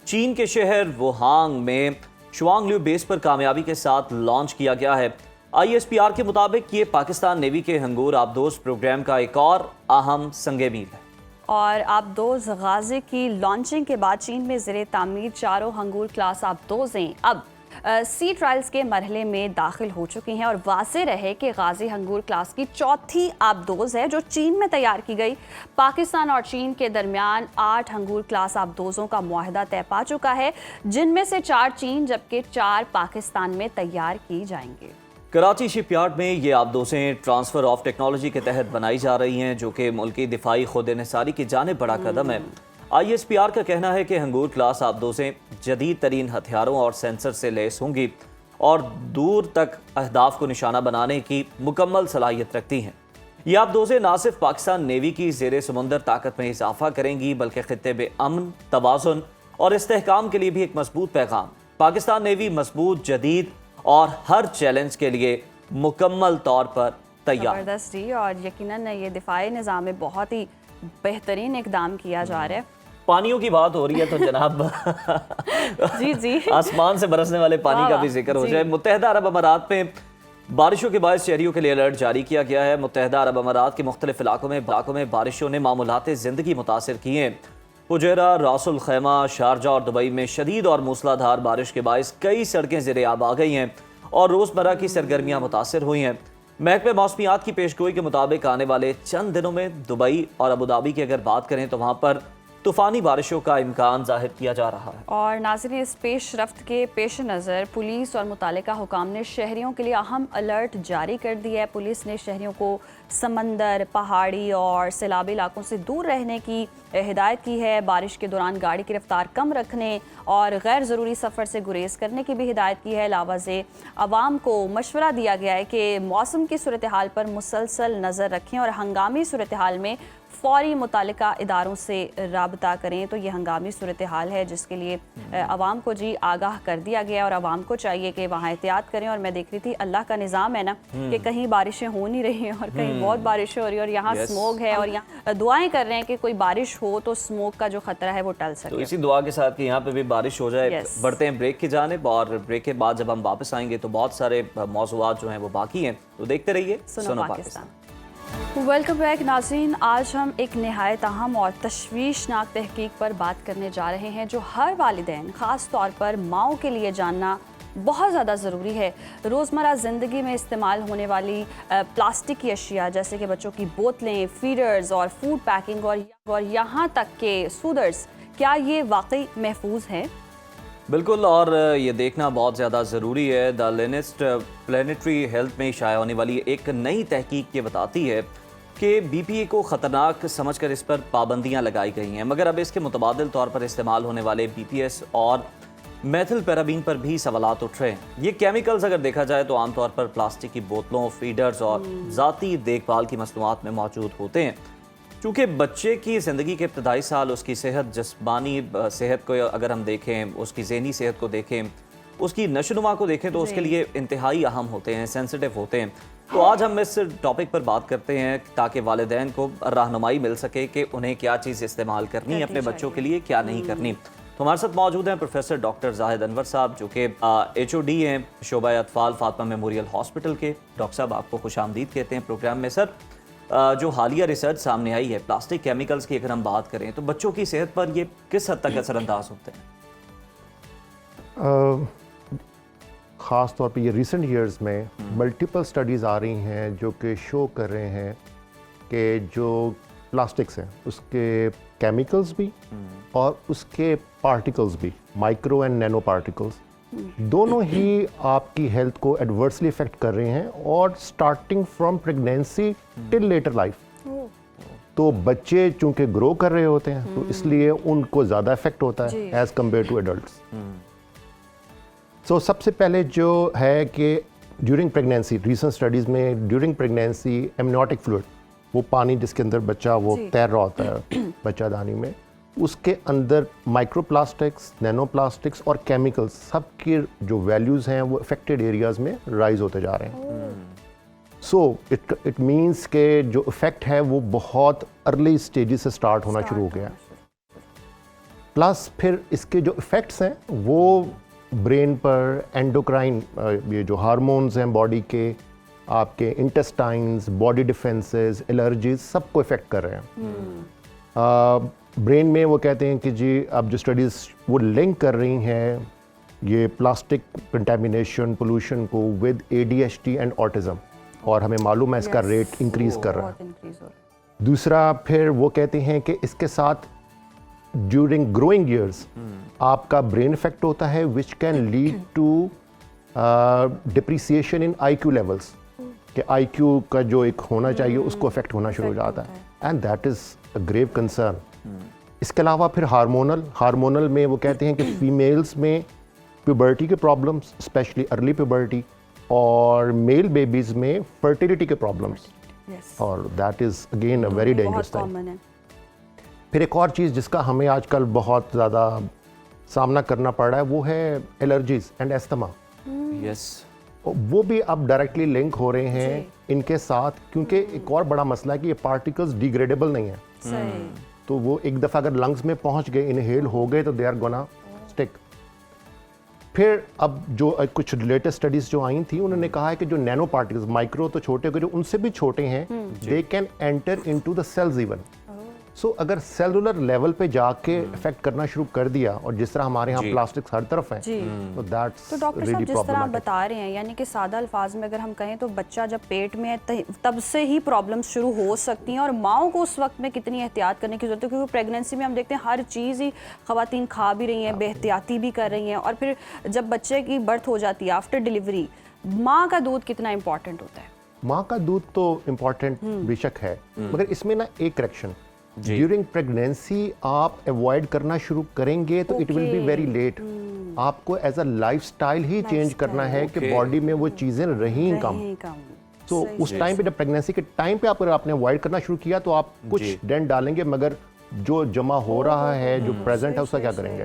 चीन के शहर वुहांग में शुआंगल्यू बेस पर कामयाबी के साथ लॉन्च किया गया है। ISPR के मुताबिक ये पाकिस्तान नेवी के हंगूर आबदोज प्रोग्राम का एक और अहम संग मील है। और आबदोज गाजी की लॉन्चिंग के बाद चीन में ज़ेरे तामीर चारों हंगूर क्लास आबदोजें अब सी ट्रायल्स के मरहले में दाखिल हो चुकी हैं, और वाज़े रहे कि गाजी हंगूर क्लास की चौथी आबदोज है जो चीन में तैयार की गई। पाकिस्तान और चीन के दरमियान 8 हंगूर क्लास आबदोजों का मुआहदा तय पा चुका है, जिनमें से 4 चीन जबकि 4 पाकिस्तान में तैयार की जाएंगे। कराची शिपयार्ड में ये आबदोजें ट्रांसफ़र ऑफ टेक्नोलॉजी के तहत बनाई जा रही हैं, जो कि मुल्की दिफाई खुद इन्हिसारी की जानिब बड़ा कदम है। ISPR का कहना है कि हंगूर क्लास आबदोजें जदीद तरीन हथियारों और सेंसर से लैस होंगी और दूर तक अहदाफ को निशाना बनाने की मुकम्मल सलाहियत रखती हैं। ये आबदोजें ना सिर्फ पाकिस्तान नेवी की ज़ेरे समुंदर ताकत में इजाफा करेंगी, बल्कि खित्ते में अमन, तवाज़ुन और इस्तेहकाम के लिए भी एक मजबूत पैगाम। पाकिस्तान नेवी मजबूत, जदीद और हर चैलेंज के लिए मुकम्मल तौर पर तैयार। ज़बरदस्त जी, और यकीनन ये दिफाई निज़ाम में बहुत ही बेहतरीन इकदाम किया जा रहा है। पानियों की बात हो रही है तो जनाब जी जी आसमान से बरसने वाले पानी का भी जिक्र हो जाए। मुत्तहदा अरब अमारात में बारिशों के बायस शहरियों के लिए अलर्ट जारी किया गया है। मुत्तहदा अरब अमारात के मुख्तलिफ इलाकों में बारिशों ने मामूलात ज़िंदगी मुतासिर किए हैं। फुजैरा, रासुल खैमा, शारजा और दुबई में शदीद और मूसलाधार बारिश के बायस कई सड़कें ज़ेरे आब आ गई हैं और रोज़मर्रा की सरगर्मियाँ मुतासिर हुई हैं। महकमे मौसमियात की पेशगोई के मुताबिक आने वाले चंद दिनों में दुबई और अबूधाबी की अगर बात करें तो वहाँ पर तूफ़ानी बारिशों का इम्कान जाहिर किया जा रहा है। और नाज़रीन, इस पेश रफ्त के पेश नज़र पुलिस और मुतालिका हुकाम ने शहरियों के लिए अहम अलर्ट जारी कर दिया है। पुलिस ने शहरियों को समंदर, पहाड़ी और सैलाबी इलाकों से दूर रहने की हिदायत की है। बारिश के दौरान गाड़ी की रफ्तार कम रखने और गैर ज़रूरी सफ़र से गुरेज करने की भी हिदायत की है। अलावा से आवाम को मशवरा दिया गया है कि मौसम की सूरत हाल पर मुसलसल नज़र रखें और हंगामी सूरत हाल में फ़ौरी मुतालिका इदारों से राबता करें। तो ये हंगामी सूरत हाल है जिसके लिए आवाम को जी आगाह कर दिया गया और आवाम को चाहिए कि वहाँ एहतियात करें। और मैं देख रही थी अल्लाह का निज़ाम है ना कि कहीं बारिशें हो नहीं रही हैं और कहीं बहुत बारिशें हो रही है और यहाँ स्मोक है, और यहाँ दुआएं कर रहे हैं कि कोई बारिश हो तो स्मोक का जो खतरा है वो टल सके। तो इसी दुआ के साथ कि यहाँ पे भी बारिश हो जाए। बढ़ते हैं ब्रेक की जानिब, और ब्रेक के बाद जब हम वापस आएंगे तो बहुत सारे मौज़ूआत जो हैं वो बाकी हैं, तो देखते रहिए सुनो पाकिस्तान। वेलकम बैक नाज़रीन, आज हम एक नहायत अहम और तशवीशनाक तहकीक पर बात करने जा रहे हैं जो हर वालिदैन, ख़ास तौर पर माओं के लिए जानना बहुत ज़्यादा ज़रूरी है। रोज़मर्रा ज़िंदगी में इस्तेमाल होने वाली प्लास्टिक की अशिया जैसे कि बच्चों की बोतलें, फीडर्स और फूड पैकिंग और यहाँ तक के सूदर्स, क्या ये वाकई महफूज है? बिल्कुल, और ये देखना बहुत ज़्यादा ज़रूरी है। द लेटेस्ट प्लानिटरी हेल्थ में शाया होने वाली एक नई तहकीक ये बताती है कि BPA को ख़तरनाक समझकर इस पर पाबंदियां लगाई गई हैं, मगर अब इसके मुतबादिल तौर पर इस्तेमाल होने वाले BPS और मेथिल पैराबीन पर भी सवालात उठ रहे हैं। ये केमिकल्स अगर देखा जाए तो आमतौर पर प्लास्टिक की बोतलों, फीडर्स और ज़ाती देखभाल की मसनूआत में मौजूद होते हैं। चूँकि बच्चे की ज़िंदगी के इब्तदाई साल उसकी सेहत, जिस्मानी सेहत को अगर हम देखें, उसकी ज़हनी सेहत को देखें, उसकी नशोनुमा को देखें तो उसके लिए इंतहाई अहम होते हैं, सेंसिटिव होते हैं। तो आज हम इस टॉपिक पर बात करते हैं ताकि वालिदैन को रहनुमाई मिल सके कि उन्हें क्या चीज़ इस्तेमाल करनी है अपने बच्चों के लिए, क्या नहीं करनी। तो हमारे साथ मौजूद हैं प्रोफेसर डॉक्टर जाहिद अनवर साहब, जो कि HOD हैं शोबा अतफाल फातिमा मेमोरियल हॉस्पिटल के। डॉक्टर साहब, आपको खुशामदीद कहते हैं प्रोग्राम में। सर, जो हालिया रिसर्च सामने आई है प्लास्टिक केमिकल्स की, अगर हम बात करें तो बच्चों की सेहत पर ये किस हद तक असरअंदाज होते हैं? ख़ास तौर पे ये रिसेंट ईयर्स में मल्टीपल स्टडीज़ आ रही हैं जो कि शो कर रहे हैं कि जो प्लास्टिक्स हैं उसके केमिकल्स भी और उसके पार्टिकल्स भी, माइक्रो एंड नैनो पार्टिकल्स, दोनों ही आपकी हेल्थ को एडवर्सली इफेक्ट कर रहे हैं और starting from pregnancy till later life. तो बच्चे चूंकि ग्रो कर रहे होते हैं तो इसलिए उनको ज़्यादा इफेक्ट होता है एज़ कम्पेयर टू एडल्ट्स। सो सबसे पहले जो है कि ड्यूरिंग प्रेगनेंसी, रिसेंट स्टडीज़ में ड्यूरिंग प्रेगनेंसी एमनियोटिक फ्लूइड, वो पानी जिसके अंदर बच्चा वो तैर रहा होता है बच्चादानी में, उसके अंदर माइक्रोप्लास्टिक्स, नैनो प्लास्टिक्स और केमिकल्स सब की जो वैल्यूज़ हैं वो अफेक्टेड एरियाज़ में राइज होते जा रहे हैं। सो इट मीन्स के जो इफ़ेक्ट है वो बहुत अर्ली स्टेजेस से स्टार्ट होना शुरू हो गया। प्लस फिर इसके जो इफ़ेक्ट्स हैं वो ब्रेन पर, एंडोक्राइन, ये जो हार्मोन्स हैं बॉडी के, आपके इंटेस्टाइन्स, बॉडी डिफेंसेस, एलर्जीज, सबको इफ़ेक्ट कर रहे हैं। ब्रेन में वो कहते हैं कि जी अब जो स्टडीज़ वो लिंक कर रही हैं ये प्लास्टिक कंटेमिनेशन, पोल्यूशन को विद ADHD एंड ऑटिज़म, और हमें मालूम है इसका रेट इंक्रीज़ कर रहा है। दूसरा फिर वो कहते हैं कि इसके साथ ड्यूरिंग ग्रोइंग ईयर्स आपका ब्रेन इफेक्ट होता है which can lead to depreciation in IQ levels, कि IQ का जो एक होना चाहिए उसको इफेक्ट होना शुरू हो जाता है, and that is a grave concern. इसके अलावा फिर हार्मोनल में वो कहते हैं कि फीमेल्स में प्यूबर्टी के प्रॉब्लम्स, स्पेशली अर्ली प्यूबर्टी, और मेल बेबीज़ में फर्टिलिटी के प्रॉब्लम्स, और that is again a very dangerous thing. फिर एक और चीज़ जिसका हमें आजकल बहुत ज़्यादा सामना करना पड़ रहा है वो है एलर्जीज एंड एस्थमा। वो भी अब डायरेक्टली लिंक हो रहे हैं इनके साथ, क्योंकि एक और बड़ा मसला है कि ये पार्टिकल्स डिग्रेडेबल नहीं है। तो वो एक दफ़ा अगर लंग्स में पहुंच गए, इनहेल हो गए, तो दे आर गोना स्टिक। फिर अब जो कुछ लेटेस्ट स्टडीज़ जो आई थी उन्होंने कहा है कि जो नैनो पार्टिकल्स, माइक्रो तो छोटे हो गए, जो उनसे भी छोटे हैं, they can enter into the cells even. So अगर सेलुलर लेवल पे जाके इफेक्ट करना शुरू कर दिया, और जिस तरह हमारे यहाँ प्लास्टिक हर तरफ है, तो दैट्स तो डॉक्टर साहब जिस तरह आप बता रहे हैं, यानी कि सादा अल्फाज में अगर हम कहें तो बच्चा जब पेट में है तब से ही प्रॉब्लम्स शुरू हो सकती हैं, और माओं को उस वक्त में कितनी एहतियात करने की जरूरत है, क्योंकि प्रेगनेंसी में हम देखते हैं हर चीज़ ही ख़वातीन खा भी रही हैं, बेहतियाती भी कर रही हैं, और फिर जब बच्चे की बर्थ हो जाती है आफ्टर डिलीवरी, माँ का दूध कितना इंपॉर्टेंट होता है? माँ का दूध तो इम्पॉर्टेंट बेशक है, मगर इसमें ना एक करेक्शन, ड्यूरिंग प्रेगनेंसी आप अवॉइड करना शुरू करेंगे तो it will be very late. आपको एज अ लाइफस्टाइल ही चेंज करना है कि बॉडी में वो चीज़ें रहीं कम। तो उस टाइम पे जब प्रेगनेंसी के टाइम पे आपने अवॉइड करना शुरू किया तो आप कुछ डेंट डालेंगे, मगर जो जमा हो रहा है, जो प्रेजेंट है, उसका क्या करेंगे?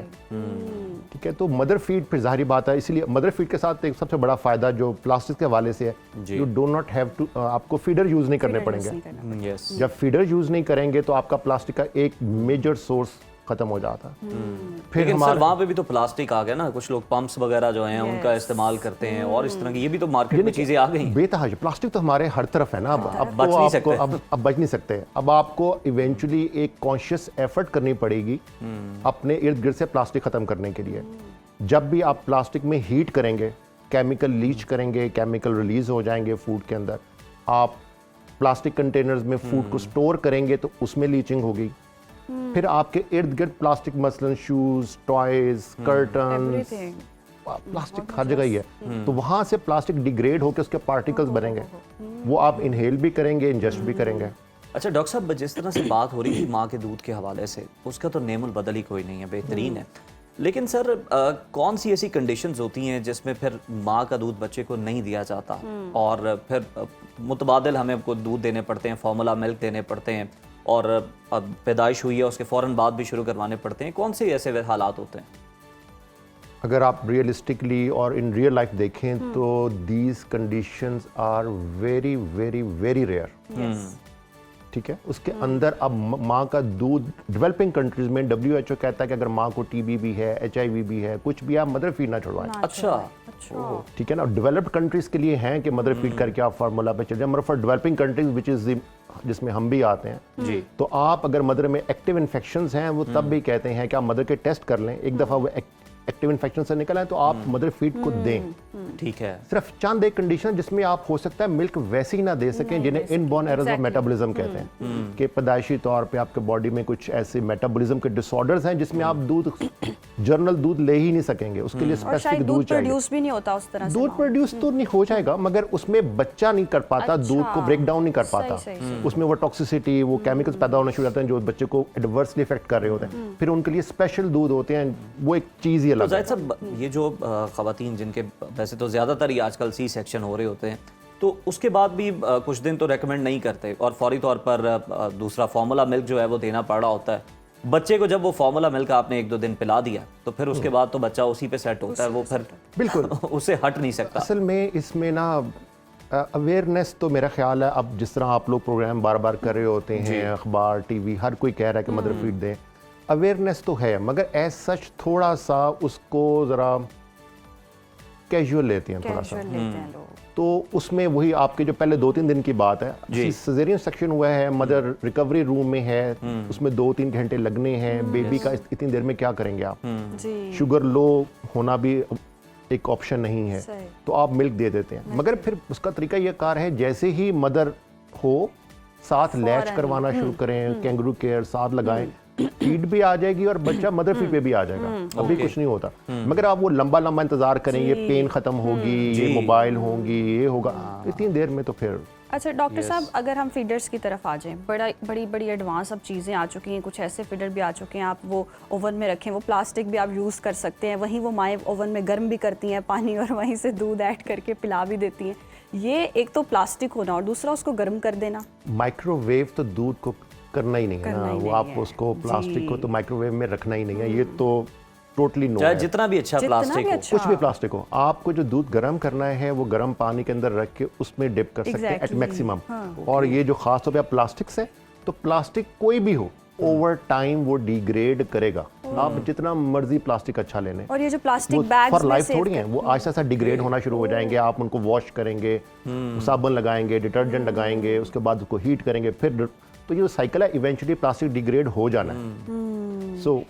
ठीक है, तो मदर फीड फिर जाहिर बात है, इसीलिए मदर फीड के साथ एक सबसे बड़ा फायदा जो प्लास्टिक के हवाले से है, you do not have to, आपको फीडर यूज नहीं करने पड़ेंगे। जब फीडर यूज नहीं करेंगे तो आपका प्लास्टिक का एक मेजर सोर्स खत्म हो जाता है। फिर सर वहाँ पे भी तो प्लास्टिक आ गया ना, कुछ लोग पंप्स वगैरह जो हैं उनका इस्तेमाल करते हैं, और इस तरह की ये भी तो मार्केट में चीजें आ गई। बेतहाशा प्लास्टिक तो हमारे हर तरफ है ना, अब बच नहीं सकते। अब बच नहीं सकते। अब आपको इवेंचुअली एक कॉन्शियस एफर्ट करनी पड़ेगी अपने इर्द गिर्द से प्लास्टिक खत्म करने के लिए। जब भी आप प्लास्टिक में हीट करेंगे, केमिकल लीच करेंगे, केमिकल रिलीज हो जाएंगे फूड के अंदर। आप प्लास्टिक कंटेनर्स में फूड को स्टोर करेंगे तो उसमें लीचिंग होगी। फिर आपके इर्द गिर्द प्लास्टिक, मसलन शूज, टॉयज, कर्टन्स, प्लास्टिक हर जगह ही है। तो वहां से प्लास्टिक डिग्रेड होकर उसके पार्टिकल्स बनेंगे, वो आप इनहेल भी करेंगे, इंजेस्ट भी करेंगे। अच्छा डॉक्टर साहब, जिस तरह से बात हो रही थी माँ के दूध के हवाले से, उसका तो नेमुल बदल ही कोई नहीं है, बेहतरीन है, लेकिन सर कौन सी ऐसी कंडीशंस होती हैं जिसमें फिर माँ का दूध बच्चे को नहीं दिया जाता और फिर मुतबादिल हमें आपको दूध देने पड़ते हैं, फार्मूला मिल्क देने पड़ते हैं और अब पैदाइश हुई है उसके फ़ौरन बाद भी शुरू करवाने पड़ते हैं, कौन से ऐसे हालात होते हैं? अगर आप रियलिस्टिकली और इन रियल लाइफ देखें तो these conditions are very very very rare. ठीक है, उसके अंदर अब माँ का दूध डेवलपिंग कंट्रीज में WHO कहता है कि अगर माँ को TB भी है, HIV भी है, कुछ भी, आप मदर फीड ना छुड़वाएं। अच्छा, ठीक है ना। डेवलप्ड कंट्रीज के लिए हैं कि मदर फीड करके आप फार्मूला पे चले जाएं, मगर for developing countries which is जिसमें हम भी आते हैं जी, तो आप अगर मदर में एक्टिव इन्फेक्शंस हैं वो तब भी कहते हैं कि आप मदर के टेस्ट कर लें, एक दफ़ा वो एक्टिव इन्फेक्शन से निकल आए तो आप मदर फीड को दें। ठीक है। सिर्फ चंद एक कंडीशन जिसमें आप हो सकता है मिल्क वैसे ही ना दे सकें, जिन्हें इनबॉर्न एरर्स ऑफ मेटाबॉलिज्म कहते हैं कि पैदाइशी तौर पे आपके बॉडी में कुछ ऐसे मेटाबॉलिज्म के डिसऑर्डर्स हैं जिसमें आप दूध जर्नल दूध ले ही नहीं सकेंगे, उसके लिए और शायद स्पेसिफिक दूध दूध चाहिए। प्रोड्यूस भी नहीं होता उस तरह से। दूध प्रोड्यूस तो नहीं हो जाएगा मगर उसमें बच्चा नहीं कर पाता, दूध को ब्रेक डाउन नहीं कर पाता। सही। उसमें वो टॉक्सिसिटी, वो केमिकल्स पैदा होने शुरू हो जाते हैं जो बच्चे को एडवर्सली इफेक्ट कर रहे होते हैं। फिर उनके लिए स्पेशल दूध होते हैं, वो एक चीज़ ही तो अलग है। जाहिद साहब ये जो ख़वातीन जिनके वैसे तो ज़्यादातर ही आजकल सी सेक्शन हो रहे होते हैं तो उसके बाद भी कुछ दिन तो रेकमेंड नहीं करते और फौरी तौर पर दूसरा फार्मूला मिल्क जो है वो देना पड़ रहा होता है बच्चे को। जब वो फार्मूला मिल्क आपने 1-2 दिन पिला दिया तो फिर उसके बाद तो बच्चा उसी पे सेट होता है, वो फिर बिल्कुल उससे हट नहीं सकता। असल में इसमें ना अवेयरनेस तो मेरा ख्याल है अब जिस तरह आप लोग प्रोग्राम बार बार कर रहे होते हैं, अखबार TV हर कोई कह रहा है कि मदर फीड दें, अवेयरनेस तो है मगर एज सच थोड़ा सा उसको ज़रा कैजुअल लेते हैं थोड़ा सा। तो उसमें वही आपके जो पहले 2-3 दिन की बात है, सिजेरियन सेक्शन हुआ है, मदर रिकवरी रूम में है, उसमें 2-3 घंटे लगने हैं, बेबी का इतनी देर में क्या करेंगे आप? शुगर लो होना भी एक ऑप्शन नहीं है तो आप मिल्क दे देते हैं, मगर फिर उसका तरीका ये कार है जैसे ही मदर हो साथ लैच करवाना शुरू करें, कैंगरू केयर साथ लगाएं, फीड भी आ जाएगी और बच्चा मदर फीड पे भी आ जाएगा, अभी कुछ नहीं होता। मगर आप वो लंबा लंबा इंतजार करें, ये पेन खत्म होगी, ये मोबाइल होंगी, ये होगा, इतनी देर में तो फिर। अच्छा डॉक्टर साहब, अगर हम फीडर्स की तरफ आ जाएं, बड़ी बड़ी एडवांस अब चीज़ें आ चुकी हैं, कुछ ऐसे फीडर भी आ चुके हैं, आप वो ओवन में रखें, वो प्लास्टिक भी आप यूज़ कर सकते हैं, वहीं वो माएँ ओवन में गर्म भी करती हैं पानी और वहीं से दूध ऐड करके पिला भी देती हैं। ये एक तो प्लास्टिक होना और दूसरा उसको गर्म कर देना। माइक्रोवेव तो दूध को करना ही नहीं है ना, वो आप उसको प्लास्टिक को तो माइक्रोवेव में रखना ही नहीं है, ये तो टोटली नो है। जितना भी अच्छा प्लास्टिक हो, कुछ भी प्लास्टिक हो, आपको जो दूध गर्म करना है वो गर्म पानी के अंदर रख के उसमें डिप कर सकते हैं एट मैक्सिमम। और ये जो खास तौर पे आप प्लास्टिक से, तो प्लास्टिक कोई भी हो ओवर टाइम वो डिग्रेड करेगा, आप जितना मर्जी प्लास्टिक अच्छा ले लें। और ये जो प्लास्टिक बैग्स फॉर लाइफ थोड़ी है, वो आहिस्ता आहिस्ता डिग्रेड होना शुरू हो जाएंगे, आप उनको वॉश करेंगे, साबुन लगाएंगे, डिटर्जेंट लगाएंगे, उसके बाद उसको हीट करेंगे, फिर तो ये साइकिल है, इवेंचुअली प्लास्टिक डिग्रेड हो जाना है। सो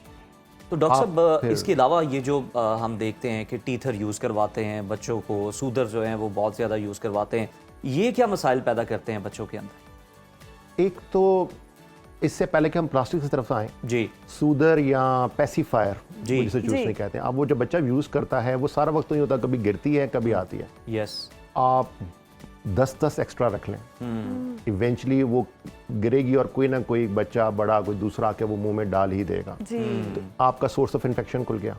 तो डॉक्टर साहब इसके अलावा ये जो हम देखते हैं कि टीथर यूज़ करवाते हैं बच्चों को, सूदर जो हैं वो बहुत ज़्यादा यूज़ करवाते हैं, ये क्या मसाइल पैदा करते हैं बच्चों के अंदर? एक तो इससे पहले कि हम प्लास्टिक की तरफ आएँ जी, सूदर या पैसिफायर जी, जिसे चूसने कहते हैं, अब वो जब बच्चा यूज़ करता है वो सारा वक्त तो नहीं होता, कभी गिरती है कभी आती है, यस, आप 10 एक्स्ट्रा रख लें, इवेंचुअली वो गिरेगी और कोई ना कोई बच्चा बड़ा कोई दूसरा आके वो मुंह में डाल ही देगा, तो आपका सोर्स ऑफ इन्फेक्शन खुल गया।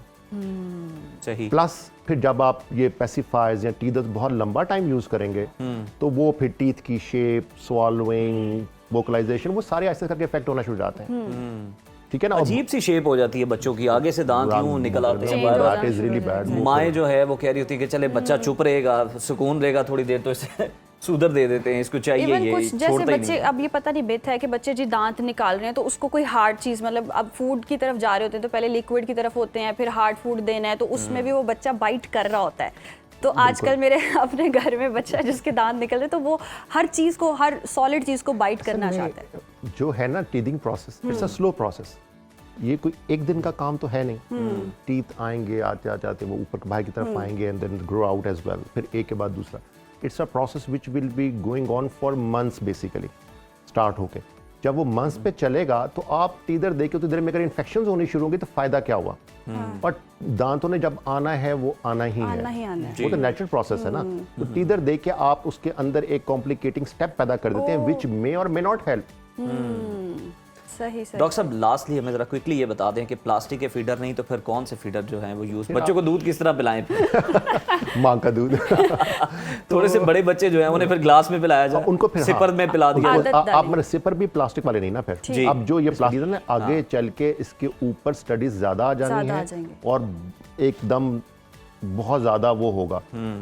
सही। प्लस फिर जब आप ये पेसिफायर्स या टीथर्स बहुत लंबा टाइम यूज करेंगे तो वो फिर टीथ की शेप, स्वॉलोइंग, वोकलाइजेशन, वो सारे ऐसे करके इफेक्ट होना शुरू हो जाते हैं। ठीक है ना, अजीब सी शेप हो जाती है बच्चों की, आगे से दांत यूं निकल आते हैं। That is really bad. माएँ जो है वो कह रही होती है कि चले बच्चा चुप रहेगा, सुकून रहेगा थोड़ी देर, तो इसे सूदर दे देते हैं, इसको चाहिए ये, कुछ जैसे बच्चे, अब ये पता नहीं बेथ है कि बच्चे जी दांत निकाल रहे हैं तो उसको कोई हार्ड चीज़, मतलब अब फूड की तरफ जा रहे होते हैं तो पहले लिक्विड की तरफ होते हैं, फिर हार्ड फूड देना है तो उसमें भी वो बच्चा बाइट कर रहा होता है। तो आजकल मेरे अपने घर में बच्चा जिसके दांत निकल रहे तो वो हर चीज़ को, हर सॉलिड चीज़ को बाइट करना चाहता है। जो है ना teething process, it's a slow process, ये कोई एक दिन का काम तो है नहीं। टीथ आएंगे, आते आते वो ऊपर बाहर की तरफ आएंगे and then grow out as well, फिर एक के बाद दूसरा। It's a process which will be going on for months basically, start होके जब वो मंथ्स पे चलेगा तो आप टीदर देखे तो इधर में अगर इन्फेक्शन होनी शुरू होंगी तो फायदा क्या हुआ, बट दांतों ने जब आना है वो आना ही है, वो तो नेचुरल प्रोसेस है ना। तो टीदर दे के आप उसके अंदर एक कॉम्प्लिकेटिंग स्टेप पैदा कर देते हैं विच मे और मे नॉट हेल्प। सही सही। डॉक्टर साहब लास्टली हमें जरा क्विकली ये बता दें कि प्लास्टिक के फीडर नहीं तो फिर कौन से फीडर जो हैं वो यूज, बच्चों को दूध किस तरह पिलाएं? माँ का दूध थोड़े से बड़े बच्चे जो हैं उन्हें फिर ग्लास में पिलाया जाए, उनको फिर सिपर में पिला दिया। आदत डालें। आप मेरे सिपर भी प्लास्टिक वाले नहीं ना फिर। जी। अब जो ये प्लास्टिक है ना आगे चल के इसके ऊपर स्टडीज ज्यादा आ जानी ज्यादा आ है जाएंगे। और एकदम बहुत ज्यादा वो होगा,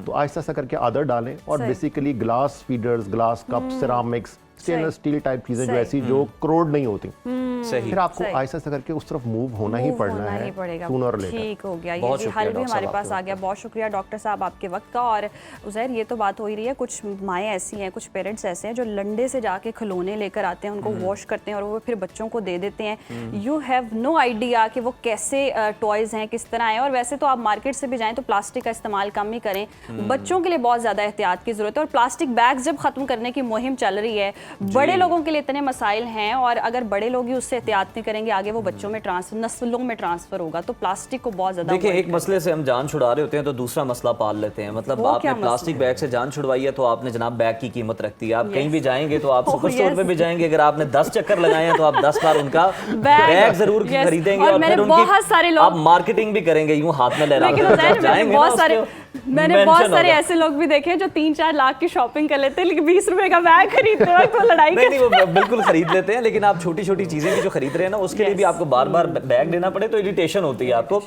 तो आहिस्ता आहिस्ता करके आदत डालें और सही। Basically glass feeders, glass cup, ceramics, stainless steel type चीजें जो सही। ऐसी जो क्रोड नहीं होती, सही। फिर आपको सही। आहिस्ता आहिस्ता करके उस तरफ मूव होना ही पड़ना होना है ही पड़ेगा। सूनर और लेटर। ठीक हो गया, ये बहुत भी शुक्रिया हल भी डॉक्टर हमारे साहब पास आ गया। बहुत शुक्रिया डॉक्टर साहब आपके वक्त का। और उज़ैर, ये तो बात हो ही रही है, कुछ माएँ ऐसी हैं, कुछ पेरेंट्स ऐसे हैं जो लंडे से जाके खिलौने लेकर आते हैं, उनको वॉश करते हैं और वो फिर बच्चों को दे देते हैं। यू हैव नो आइडिया कि वो कैसे टॉयज़ हैं, किस तरह हैं। और वैसे तो आप मार्केट से भी जाएँ तो प्लास्टिक का इस्तेमाल कम ही करें। बच्चों के लिए बहुत ज़्यादा एहतियात की ज़रूरत है। और प्लास्टिक बैग्स जब ख़त्म करने की मुहिम चल रही है, बड़े लोगों के लिए इतने मसाइल हैं और अगर बड़े लोग ही उससे एहतियात नहीं करेंगे, आगे वो बच्चों में नस्लों में ट्रांसफर होगा। तो प्लास्टिक को बहुत ज्यादा देखिए, avoid एक मसले से हम जान छुड़ा रहे होते हैं तो दूसरा मसला पाल लेते हैं। मतलब वो आपने क्या प्लास्टिक मसला बैग से जान छुड़वाई है तो आपने जनाब बैग की कीमत रख दी है। आप Yes. कहीं भी जाएंगे तो आप Oh, सुपर स्टोर yes. पे भी जाएंगे, अगर आपने 10 चक्कर लगाए हैं तो आप 10 बार उनका बैग जरूर Yes. खरीदेंगे और और मैंने फिर बहुत सारे उनकी लोग- आप मार्केटिंग भी करेंगे यूं हाथ में लहरा लेकिन कर। उज़ैर, जब जाएंगे मैंने ना, बहुत उसके सारे mention ऐसे लोग भी देखे हैं जो 3-4 लाख की शॉपिंग कर लेते हैं, लेकिन 20 रुपए का बैग खरीदते वक्त वो लड़ाई नहीं नहीं, वो बिल्कुल खरीद लेते हैं, लेकिन आप छोटी छोटी चीजें भी जो खरीद रहे हैं ना उसके लिए भी आपको बार बार बैग देना पड़े तो इरिटेशन होती है आपको।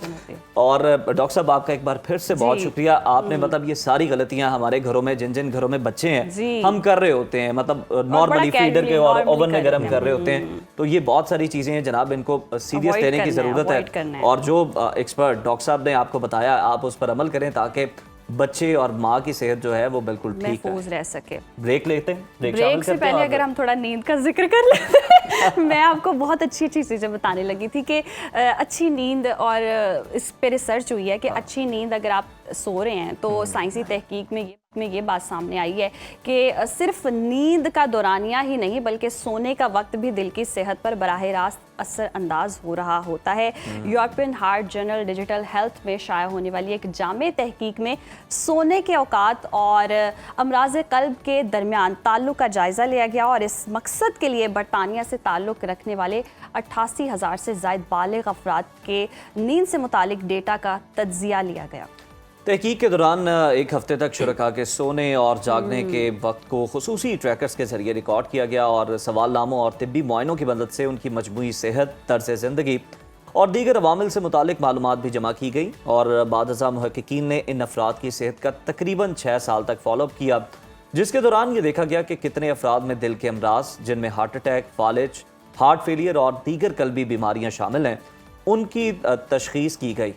और डॉक्टर साहब आपका एक बार फिर से बहुत जी। शुक्रिया। आपने मतलब ये सारी गलतियां हमारे घरों में, जिन जिन घरों में बच्चे हैं, जी। हम कर रहे होते हैं, मतलब नॉर्मली बड़ा फीडर के casually, और normally ओवन में कर गर्म रहे कर रहे होते हैं। तो ये बहुत सारी चीजें हैं जनाब, इनको सीरियस Avoid लेने की करना है, जरूरत avoid करना है। है। और जो एक्सपर्ट डॉक्टर साहब ने आपको बताया आप उस पर अमल करें ताकि बच्चे और माँ की सेहत जो है वो बिल्कुल ठीक है। महफूज रह सके। ब्रेक लेते हैं, ब्रेक शामिल से करते हैं पहले आप? अगर हम थोड़ा नींद का जिक्र कर लेते हैं। मैं आपको बहुत अच्छी अच्छी चीज़ें बताने लगी थी कि अच्छी नींद, और इस पे रिसर्च हुई है कि अच्छी नींद अगर आप सो रहे हैं तो साइंसी तहकीक में ये बात सामने आई है कि सिर्फ नींद का दौरानिया ही नहीं बल्कि सोने का वक्त भी दिल की सेहत पर बराह रास्त असर अंदाज हो रहा होता है। European heart journal digital health में शाया होने वाली एक जामे तहकीक में सोने के औकात और अमराज कल्ब के दरमियान ताल्लुक का जायज़ा लिया गया और इस मकसद के लिए बरतानिया से ताल्लुक रखने वाले 88,000 से ज़ायद बालिग अफराद के नींद से मुतालिक डेटा का तज्जिया लिया गया। तहकीक के दौरान एक हफ्ते तक शुरका के सोने और जागने के वक्त को खुसूसी ट्रैकर्स के जरिए रिकॉर्ड किया गया और सवालनामों और तिब्बी मुआयनों की मदद से उनकी मजमूई सेहत, तर्ज ज़िंदगी और दीगर अवामिल से मुतालिक मालूमात भी जमा की गई। और बादज़ा मुहक्किकीन ने इन अफराद की सेहत का तकरीबन 6 साल तक फॉलोअप किया, जिसके दौरान ये देखा गया कि कितने अफराद में दिल के अमराज, जिनमें हार्ट अटैक, फालिज, हार्ट फेलियर और दीगर कल्बी बीमारियाँ शामिल हैं, उनकी तशखीस की गई।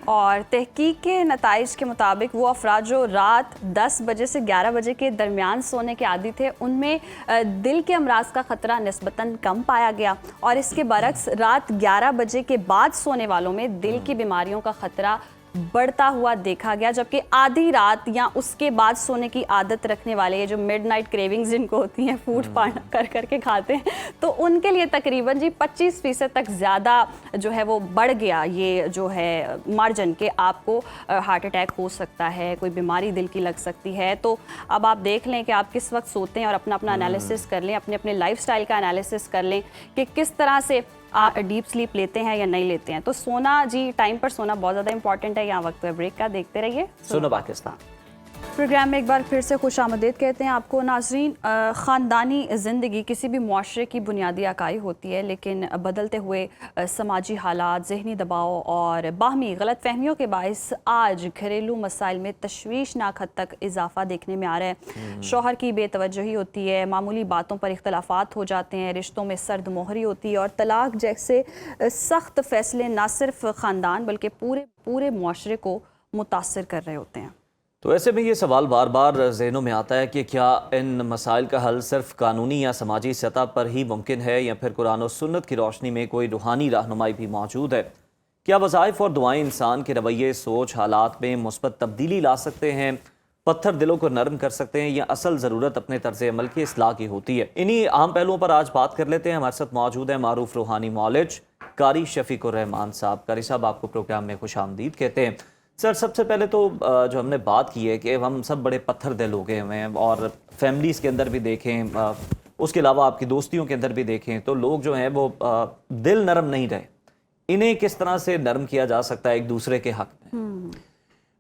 और तहकीक के नताइज के मुताबिक वो अफराद जो रात 10 बजे से 11 बजे के दरमियान सोने के आदी थे उनमें दिल के अमराज का ख़तरा निस्बतन कम पाया गया, और इसके बरक्स रात 11 बजे के बाद सोने वालों में दिल की बीमारियों का ख़तरा बढ़ता हुआ देखा गया। जबकि आधी रात या उसके बाद सोने की आदत रखने वाले, ये जो मिडनाइट क्रेविंग्स जिनको होती हैं, फूड पान कर करके खाते हैं, तो उनके लिए तकरीबन जी 25% तक ज़्यादा जो है वो बढ़ गया ये जो है मार्जिन के आपको हार्ट अटैक हो सकता है, कोई बीमारी दिल की लग सकती है। तो अब आप देख लें कि आप किस वक्त सोते हैं और अपना अपना एनालिसिस कर लें, अपने अपने लाइफस्टाइल का एनालिसिस कर लें कि किस तरह से आप डीप स्लीप लेते हैं या नहीं लेते हैं। तो सोना जी, टाइम पर सोना बहुत ज़्यादा इंपॉर्टेंट है। यहाँ वक्त है ब्रेक का, देखते रहिए सुनो पाकिस्तान। प्रोग्राम में एक बार फिर से खुश आमदीद कहते हैं आपको नाजरीन। ख़ानदानी ज़िंदगी किसी भी मुआशरे की बुनियादी इकाई होती है, लेकिन बदलते हुए समाजी हालात, जहनी दबाव और बाहमी गलत फहमियों के बायस आज घरेलू मसाइल में तशवीशनाक हद तक इजाफा देखने में आ रहा है। शौहर की बेतवज्जही होती है, मामूली बातों पर इख्तलाफात हो जाते हैं, रिश्तों में सर्द मोहरी होती है और तलाक जैसे सख्त फैसले ना सिर्फ ख़ानदान बल्कि पूरे मुआशरे को मुतासर कर रहे होते हैं। तो ऐसे में ये सवाल बार बार जहनों में आता है कि क्या इन मसाइल का हल सिर्फ कानूनी या समाजी सतह पर ही मुमकिन है या फिर कुरान और सुन्नत की रोशनी में कोई रूहानी रहनुमाई भी मौजूद है? क्या वज़ाइफ और दुआएं इंसान के रवैये, सोच, हालात में मुस्बत तब्दीली ला सकते हैं, पत्थर दिलों को नरम कर सकते हैं, या असल ज़रूरत अपने तर्ज़ अमल की इस्लाह की होती है? इन्हीं अहम पहलुओं पर आज बात कर लेते हैं। हमारे साथ मौजूद है मारूफ रूहानी मौलिज कारी शफीकुर रहमान साहब। कारी साहब, आपको प्रोग्राम में खुश आमदीद कहते हैं। सर, सबसे पहले तो जो हमने बात की है कि हम सब बड़े पत्थर दिल हो गए हुए हैं और फैमिलीज़ के अंदर भी देखें उसके अलावा आपकी दोस्तियों के अंदर भी देखें तो लोग जो हैं वो दिल नरम नहीं रहे, इन्हें किस तरह से नरम किया जा सकता है एक दूसरे के हक में?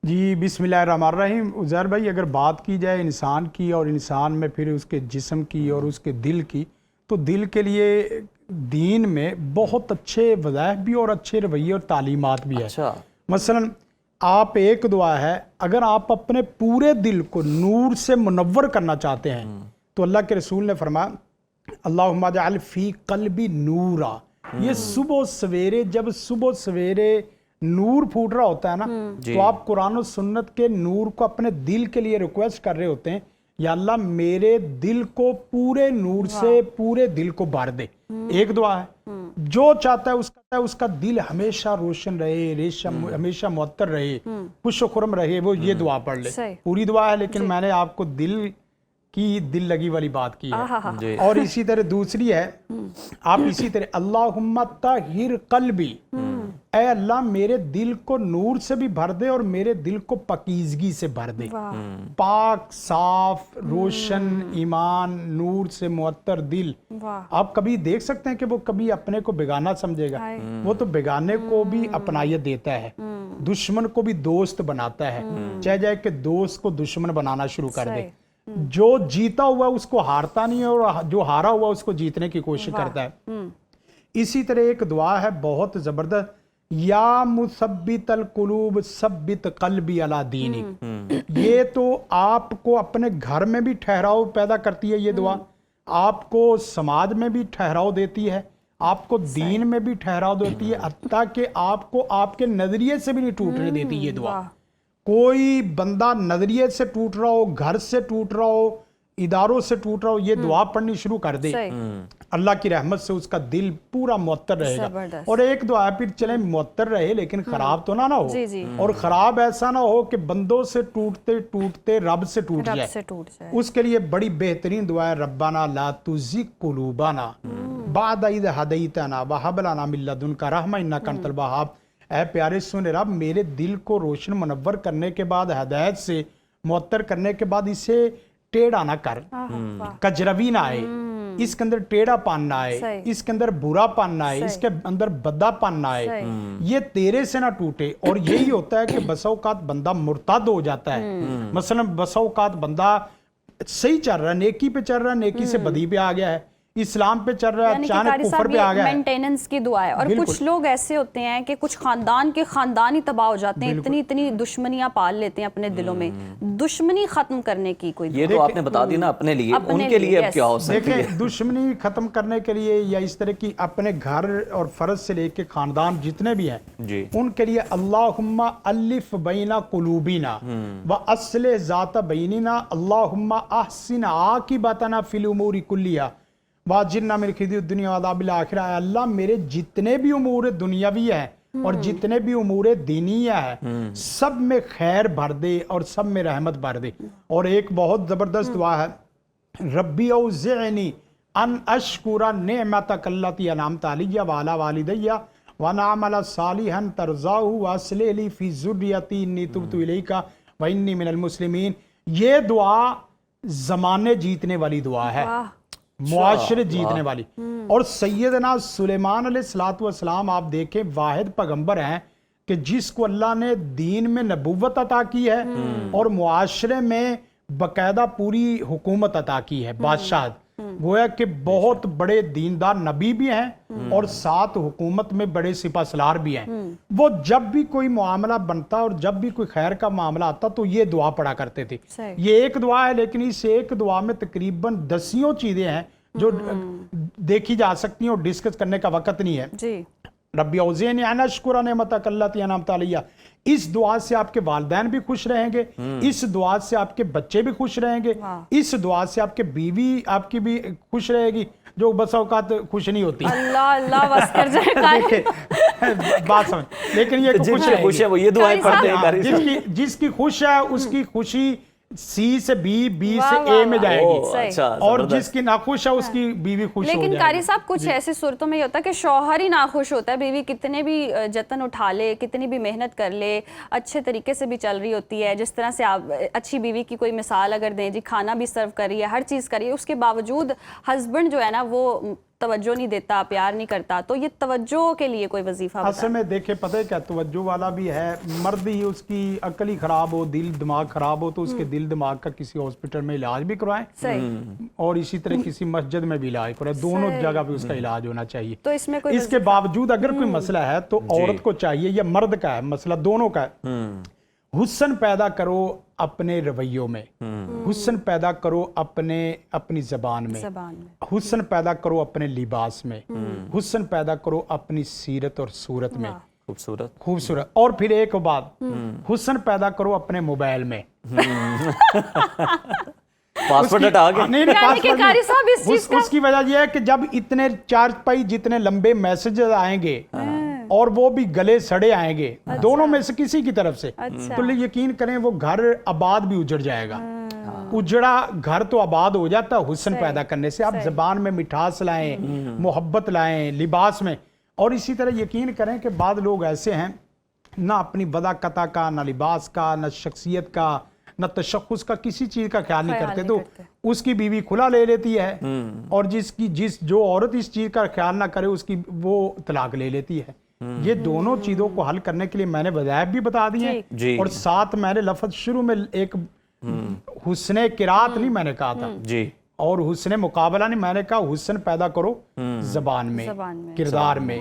जी बिस्मिल्लाहिर्रहमानिर्रहीम। उज़ैर भाई, अगर बात की जाए इंसान की और इंसान में फिर उसके जिस्म की और उसके दिल की, तो दिल के लिए दीन में बहुत अच्छे वज़ाइफ भी और अच्छे रवैये और तालीमात भी है। अच्छा। मसलन आप एक दुआ है, अगर आप अपने पूरे दिल को नूर से मुनव्वर करना चाहते हैं तो अल्लाह के रसूल ने फरमाया अल्लाहुम्मा जअल फी क़ल्बी नूरा। ये सुबह सवेरे, जब सुबह सवेरे नूर फूट रहा होता है ना, तो आप कुरान और सुन्नत के नूर को अपने दिल के लिए रिक्वेस्ट कर रहे होते हैं, या अल्लाह मेरे दिल को पूरे नूर से पूरे दिल को भर दे। एक दुआ है, जो चाहता है उसका दिल हमेशा रोशन रहे, हमेशा मुअत्तर रहे, खुश खुरम रहे, वो ये दुआ पढ़ ले। पूरी दुआ है, लेकिन मैंने आपको दिल लगी वाली बात की है। और इसी तरह दूसरी है, आप इसी तरह अल्लाहुम्मा ताहिर कल्बी, ऐ अल्लाह मेरे दिल को नूर से भी भर दे और मेरे दिल को पकीजगी से भर दे। पाक साफ रोशन ईमान नूर से मुअत्तर दिल। आप कभी देख सकते हैं कि वो कभी अपने को बेगाना समझेगा, वो तो बेगाने को भी अपनायत देता है, दुश्मन को भी दोस्त बनाता है, चाहे जाए कि दोस्त को दुश्मन बनाना शुरू कर दे। जो जीता हुआ उसको हारता नहीं है और जो हारा हुआ उसको जीतने की कोशिश करता है। इसी तरह एक दुआ है बहुत जबरदस्त, या मुसब्बितल कुलूब सब्बित कल्बी अला दीनिक। ये तो आपको अपने घर में भी ठहराव पैदा करती है ये दुआ, आपको समाज में भी ठहराव देती है, आपको दीन में भी ठहराव देती है, हत्ता कि आपको आपके नजरिए से भी नहीं टूटने देती ये दुआ। कोई बंदा नजरिए से टूट रहा हो, घर से टूट रहा हो, इदारों से टूट रहा हो, ये दुआ पढ़नी शुरू कर दे, अल्लाह की रहमत से उसका दिल पूरा मुअत्तर रहेगा। और एक दुआ फिर चले मुअत्तर रहे लेकिन खराब तो ना हो। और खराब ऐसा ना हो कि बंदों से टूटते टूटते रब से टूट जाए। उसके लिए बड़ी बेहतरीन दुआ है, रब्बाना ला तुज़िग़ कुलूबाना बअद इज़ हदैतना व हब लना मिन लदुनका रहमा इन्नका अंतल वहाब। ऐ प्यारे सुन रब, मेरे दिल को रोशन मुनव्वर करने के बाद, हदायत से मुअत्तर करने के बाद इसे टेढ़ा ना कर, कजरवी ना आए, इसके अंदर टेढ़ा पान ना आए, इसके अंदर बुरा पान ना आए, इसके अंदर बद्दा पान ना आए, ये तेरे से ना टूटे। और यही होता है कि बसौकात बंदा मुर्ताद हो जाता है। मसलन बसौकात बंदा सही चल रहा है, नेकी पे चल रहा है, नेकी से बदी पे आ गया है, इस्लाम पे चल रहा है, अचानक कुफर पे आ गया है। मेंटेनेंस की दुआ है। और कुछ लोग ऐसे होते हैं कि कुछ खानदान ही तबाह हो जाते हैं, इतनी दुश्मनियां पाल लेते हैं अपने दिलों में। दुश्मनी खत्म करने की कोई ये तो आपने बता दी ना अपने लिए, उनके लिए अब क्या हो सकती है? देखिए, दुश्मनी खत्म करने के लिए या इस तरह की अपने घर और फर्ज से लेके खानदान जितने भी हैं उनके लिए अल्लाहुम्मा अलिफ बैना कुलूबिना व अस्लिह ज़ात बैनिना अल्लाहुम्मा अहसिन आकिबतना फिल उमूरी कुल्लिया वाजिरना मिन खिज़्यिद दुनिया व अज़ाबिल आखिरा। अल्लाह मेरे जितने भी उमूर दुनियावी है और जितने भी उमूर दीनिया है सब में खैर भर दे और सब में रहमत भर दे। और एक बहुत ज़बरदस्त दुआ है, रब्बी औज़िअनी अन अशकुरा निअमतक अल्लती अनअमत अलैया व अला वालिदैया व नअमल सालिहन तरज़ाहु व अस्लिह ली फ़ी ज़ुर्रियती इन्नी तुब्तु इलैका व इन्नी मिनल मुस्लिमीन। ये दुआ ज़माने जीतने वाली दुआ है, मुआशरे जीतने वाली। और सैयदना सुलेमान अलैहिस्सलातु वस्सलाम आप देखें वाहिद पैगंबर हैं कि जिसको अल्लाह ने दीन में नबूवत अता की है और मुआशरे में बकायदा पूरी हुकूमत अता की है, बादशाह। गोया कि बहुत बड़े दीनदार नबी भी हैं और साथ हुकूमत में बड़े सिपासलार भी हैं। वो जब भी कोई मामला बनता और जब भी कोई खैर का मामला आता तो ये दुआ पढ़ा करते थे। ये एक दुआ है, लेकिन इस एक दुआ में तकरीबन दसियों चीजें हैं जो देखी जा सकती हैं और डिस्कस करने का वक्त नहीं है जी। रब्बी औज़िअनी अन अशकुरा निअमतक अल्लती अनअमत अलैया। इस दुआ से आपके वालिदैन भी खुश रहेंगे, इस दुआ से आपके बच्चे भी खुश रहेंगे, इस दुआ से आपके बीवी आपकी भी खुश रहेगी जो बस औकात खुश नहीं होती। अल्लाह अल्लाह बस कर जाए बात समझ। लेकिन ये खुश है, वो ये दुआएं पढ़ते हैं। जिसकी खुश है उसकी खुशी सी से बी, बी वाह, से वाह, ए में वाह। जाएगी। ओह, सही। अच्छा, और जबरदस्त। जिसकी नाखुश है उसकी बीवी खुश हो लेकिन जाएगी। कारी साहब कुछ ऐसी सूरतों में ये होता है कि शौहर ही नाखुश होता है, बीवी कितने भी जतन उठा ले, कितनी भी मेहनत कर ले, अच्छे तरीके से भी चल रही होती है, जिस तरह से आप अच्छी बीवी की कोई मिसाल अगर दें जी, खाना भी सर्व कर रही है, हर चीज़ कर रही है, उसके बावजूद हस्बैंड जो है ना वो तवज्जो नहीं देता, प्यार नहीं करता, तो ये तवज्जो के लिए कोई वजीफा असल में देखे पता है क्या, तवज्जो वाला भी है, मर्द ही उसकी अकल ही खराब हो, दिल दिमाग खराब हो तो उसके दिल दिमाग का किसी हॉस्पिटल में इलाज भी करवाएं सही। और इसी तरह किसी मस्जिद में भी इलाज कराएं, दोनों जगह पे उसका इलाज होना चाहिए। तो इसमें कोई इसके बावजूद अगर कोई मसला है तो औरत को चाहिए या मर्द का है मसला, दोनों का है, हुस्न पैदा करो अपने रवैयों में, हुस्न पैदा करो अपनी जबान में, हुस्न पैदा करो अपने लिबास में, हुस्न पैदा करो अपनी सीरत और सूरत में, खूबसूरत। और फिर एक बात, हुस्न पैदा करो अपने मोबाइल में। पासवर्ड हटा के नहीं, उसकी वजह यह है कि जब इतने 4 पाई जितने लंबे मैसेजेस आएंगे और वो भी गले सड़े आएंगे, दोनों में से किसी की तरफ से, तो यकीन करें वो घर आबाद भी उजड़ जाएगा। उजड़ा घर तो आबाद हो जाता है हुस्न पैदा करने से। आप जबान में मिठास लाएं, मोहब्बत लाएं, लिबास में। और इसी तरह यकीन करें कि बाद लोग ऐसे हैं ना अपनी बदाकता का, ना लिबास का, ना शख्सियत का, ना तशख्खुस का, किसी चीज का ख्याल नहीं करते, तो उसकी बीवी खुला ले लेती है और जो औरत इस चीज का ख्याल ना करे उसकी वो तलाक ले लेती है। ये दोनों चीजों को हल करने के लिए मैंने वज़ाइफ भी बता दिए और साथ मैंने लफ्ज शुरू में एक हुस्ने किरात नहीं मैंने कहा था जी, और हुस्ने मुकाबला नहीं, मैंने कहा हुस्न पैदा करो जबान में, किरदार में।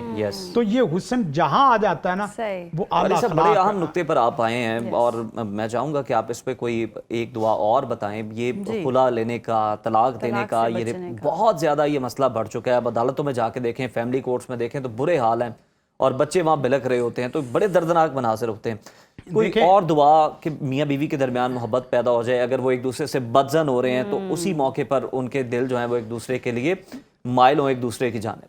तो ये हुस्न जहां आ जाता है ना वो आला अखलाक। बड़े अहम नुक्ते पर आप आए हैं और मैं चाहूंगा कि आप इस पे कोई एक दुआ और बताएं। ये खुला लेने का, तलाक देने का, ये बहुत ज्यादा ये मसला बढ़ चुका है। अब अदालतों में जाके देखें, फैमिली कोर्ट्स में देखें तो बुरे हाल हैं और बच्चे वहां बिलक रहे होते हैं, तो बड़े दर्दनाक मनासिर होते हैं। कोई और दुआ कि मियाँ बीवी के दरमियान मोहब्बत पैदा हो जाए, अगर वो एक दूसरे से बदजन हो रहे हैं तो उसी मौके पर उनके दिल जो है वो एक दूसरे के लिए माइल हो, एक दूसरे की जानिब।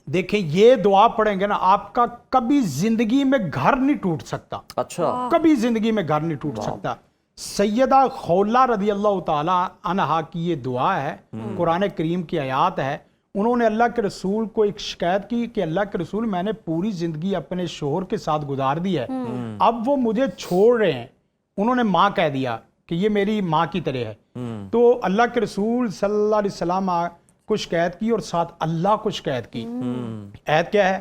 देखें ये दुआ पढ़ेंगे ना, आपका कभी जिंदगी में घर नहीं टूट सकता। अच्छा, कभी जिंदगी में घर नहीं टूट सकता। सैयदा खौला रदी अल्लाह ताला अन्हा की ये दुआ है, कुरान करीम की आयत है। उन्होंने अल्लाह के रसूल को एक शिकायत की कि अल्लाह के रसूल मैंने पूरी जिंदगी अपने शोहर के साथ गुजार दी है, अब वो मुझे छोड़ रहे हैं। उन्होंने माँ कह दिया कि ये मेरी माँ की तरह है। तो अल्लाह के रसूल सल्लल्लाहु अलैहि वसल्लम को शिकायत की और साथ अल्लाह को शिकायत की। आयत क्या है?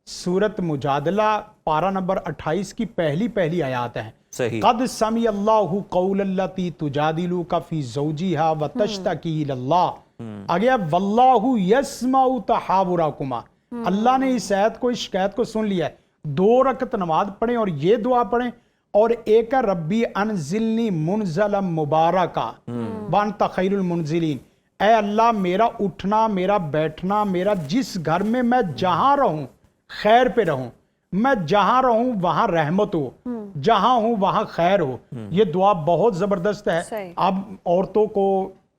सूरत मुजादला पारा नंबर 28 की पहली आयत है। कद समी अल्लाहु कौलल्लती तुजादिलुका फी ज़ौजिहा व तश्तकी इलल्लाह। आगे वल्लाहु यस्माउ तहावुराकुमा। अल्लाह ने इस आयत को, इस शिकायत को सुन लिया है। 2 रकत नमाज पढ़ें और ये दुआ पढ़ें और एक रब्बी अनजिलनी मुनज़लन मुबारका व अंत खैरुल मुनजिलीन। ऐ अल्लाह मेरा उठना, मेरा बैठना, मेरा जिस घर में मैं जहां रहूं खैर पे रहूं, मैं जहां रहूं वहां रहमत हो, जहां हूं वहां खैर हो। ये दुआ बहुत जबरदस्त है। अब औरतों को,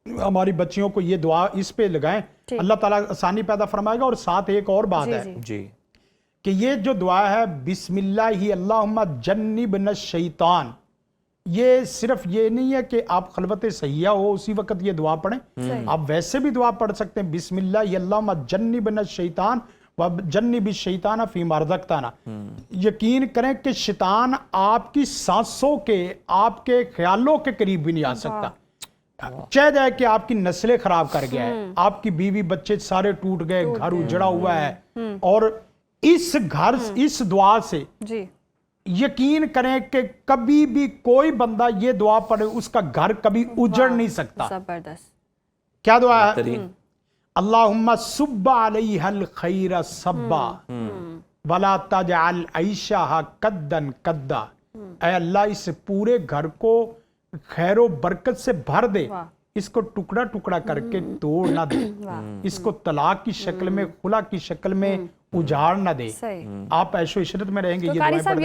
हमारी बच्चियों को ये दुआ इस पे लगाएं, अल्लाह ताला आसानी पैदा फरमाएगा। और साथ एक और बात है कि ये जो दुआ है बिस्मिल्लाहि अल्लाहुम्मा जन्निबना शैतान, ये सिर्फ ये नहीं है कि आप खलवत सहिया हो उसी वक्त ये दुआ पढ़ें, आप वैसे भी दुआ पढ़ सकते हैं। बिस्मिल्लाहि अल्लाहुम्मा जन्निबना शैतान व जन्निबि शैतान फी मा रज़क़तना। यकीन करें कि शैतान आपकी सांसों के, आपके ख्यालों के करीब भी नहीं आ सकता। चाहे जाए कि आपकी नस्लें खराब कर गया है, आपकी बीवी बच्चे सारे टूट गए, घर उजड़ा हुआ है, और इस घर, इस दुआ से यकीन करें कि कभी भी कोई बंदा ये दुआ पढ़े उसका घर कभी उजड़ नहीं सकता। जबरदस्त। क्या दुआ है? अल्लाहुम्मा सुब्बा अलैहल खैर सब्बा वला तजअल ऐशाहा कद्दन कद्दा। ऐ अल्लाह इस पूरे घर को खैरो बरकत से भर दे, इसको टुकड़ा टुकड़ा करके तोड़ ना दे, इसको तलाक की शक्ल में, खुला की शक्ल में उजाड़ ना दे। आप ऐशो इशरत में रहेंगे।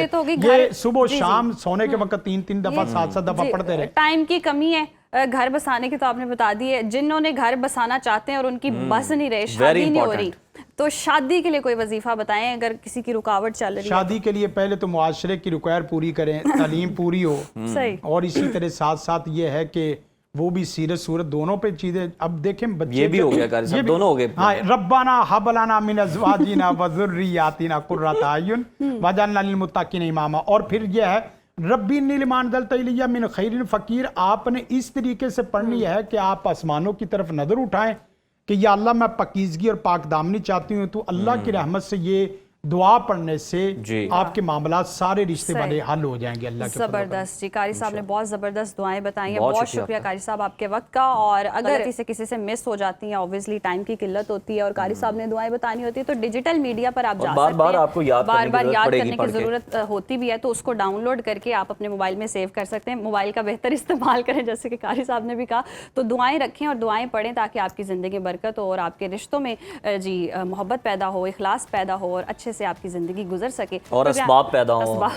तो ये सुबह शाम सोने के वक्त 3-3 दफा 7-7 दफा पढ़ते रहे। टाइम की कमी है, घर बसाने की तो आपने बता दी है। जिन्होंने घर बसाना चाहते हैं और उनकी बस नहीं रही, शादी नहीं हो रही, तो शादी के लिए कोई वजीफा बताएं अगर किसी की रुकावट चल रही है। शादी के लिए पहले तो मुआशरे की रिक्वायर पूरी करें, तालीम पूरी हो, सही। और इसी तरह साथ साथ ये है कि वो भी सीरत सूरत दोनों पे चीजें। अब देखें बच्चे, ये भी हो गया कारी साहब, दोनों हो गए। हाँ, रब्बाना हबलाना मिन अज़वाजिना व ज़ुर्रियातिना कुर्रता अयुन वजअलना लिलमुत्तकीना इमामा। और फिर ये है रब्बी नीलमान दलतैलिया मिन खैरिन फ़कीर। आपने इस तरीके से पढ़नी है कि आप आसमानों की तरफ नजर उठाएं कि या अल्लाह मैं पकीज़गी और पाक दामनी चाहती हूँ, तो अल्लाह की रहमत से ये दुआ पढ़ने से आपके मामलात सारे रिश्ते वाले हल हो जाएंगे अल्लाह के। जबरदस्त जी, कारी साहब ने बहुत ज़बरदस्त दुआएं बताई हैं। बहुत शुक्रिया कारी साहब आपके वक्त का। और अगर किसी से मिस हो जाती हैं, ऑब्वियसली टाइम की किल्लत होती है और कारी साहब ने दुआएं बतानी होती है, तो डिजिटल मीडिया पर आप जा सकते हैं। बार आपको याद करने की ज़रूरत होती भी है, तो उसको डाउनलोड करके आप अपने मोबाइल में सेव कर सकते हैं। मोबाइल का बेहतर इस्तेमाल करें, जैसे कि कारी साहब ने भी कहा। तो दुआएं रखें और दुआएं पढ़ें ताकि आपकी ज़िंदगी में बरकत हो और आपके रिश्तों में जी मोहब्बत पैदा हो, इखलास पैदा हो और अच्छे से आपकी ज़िंदगी गुजर सके और असबाब पैदा हो।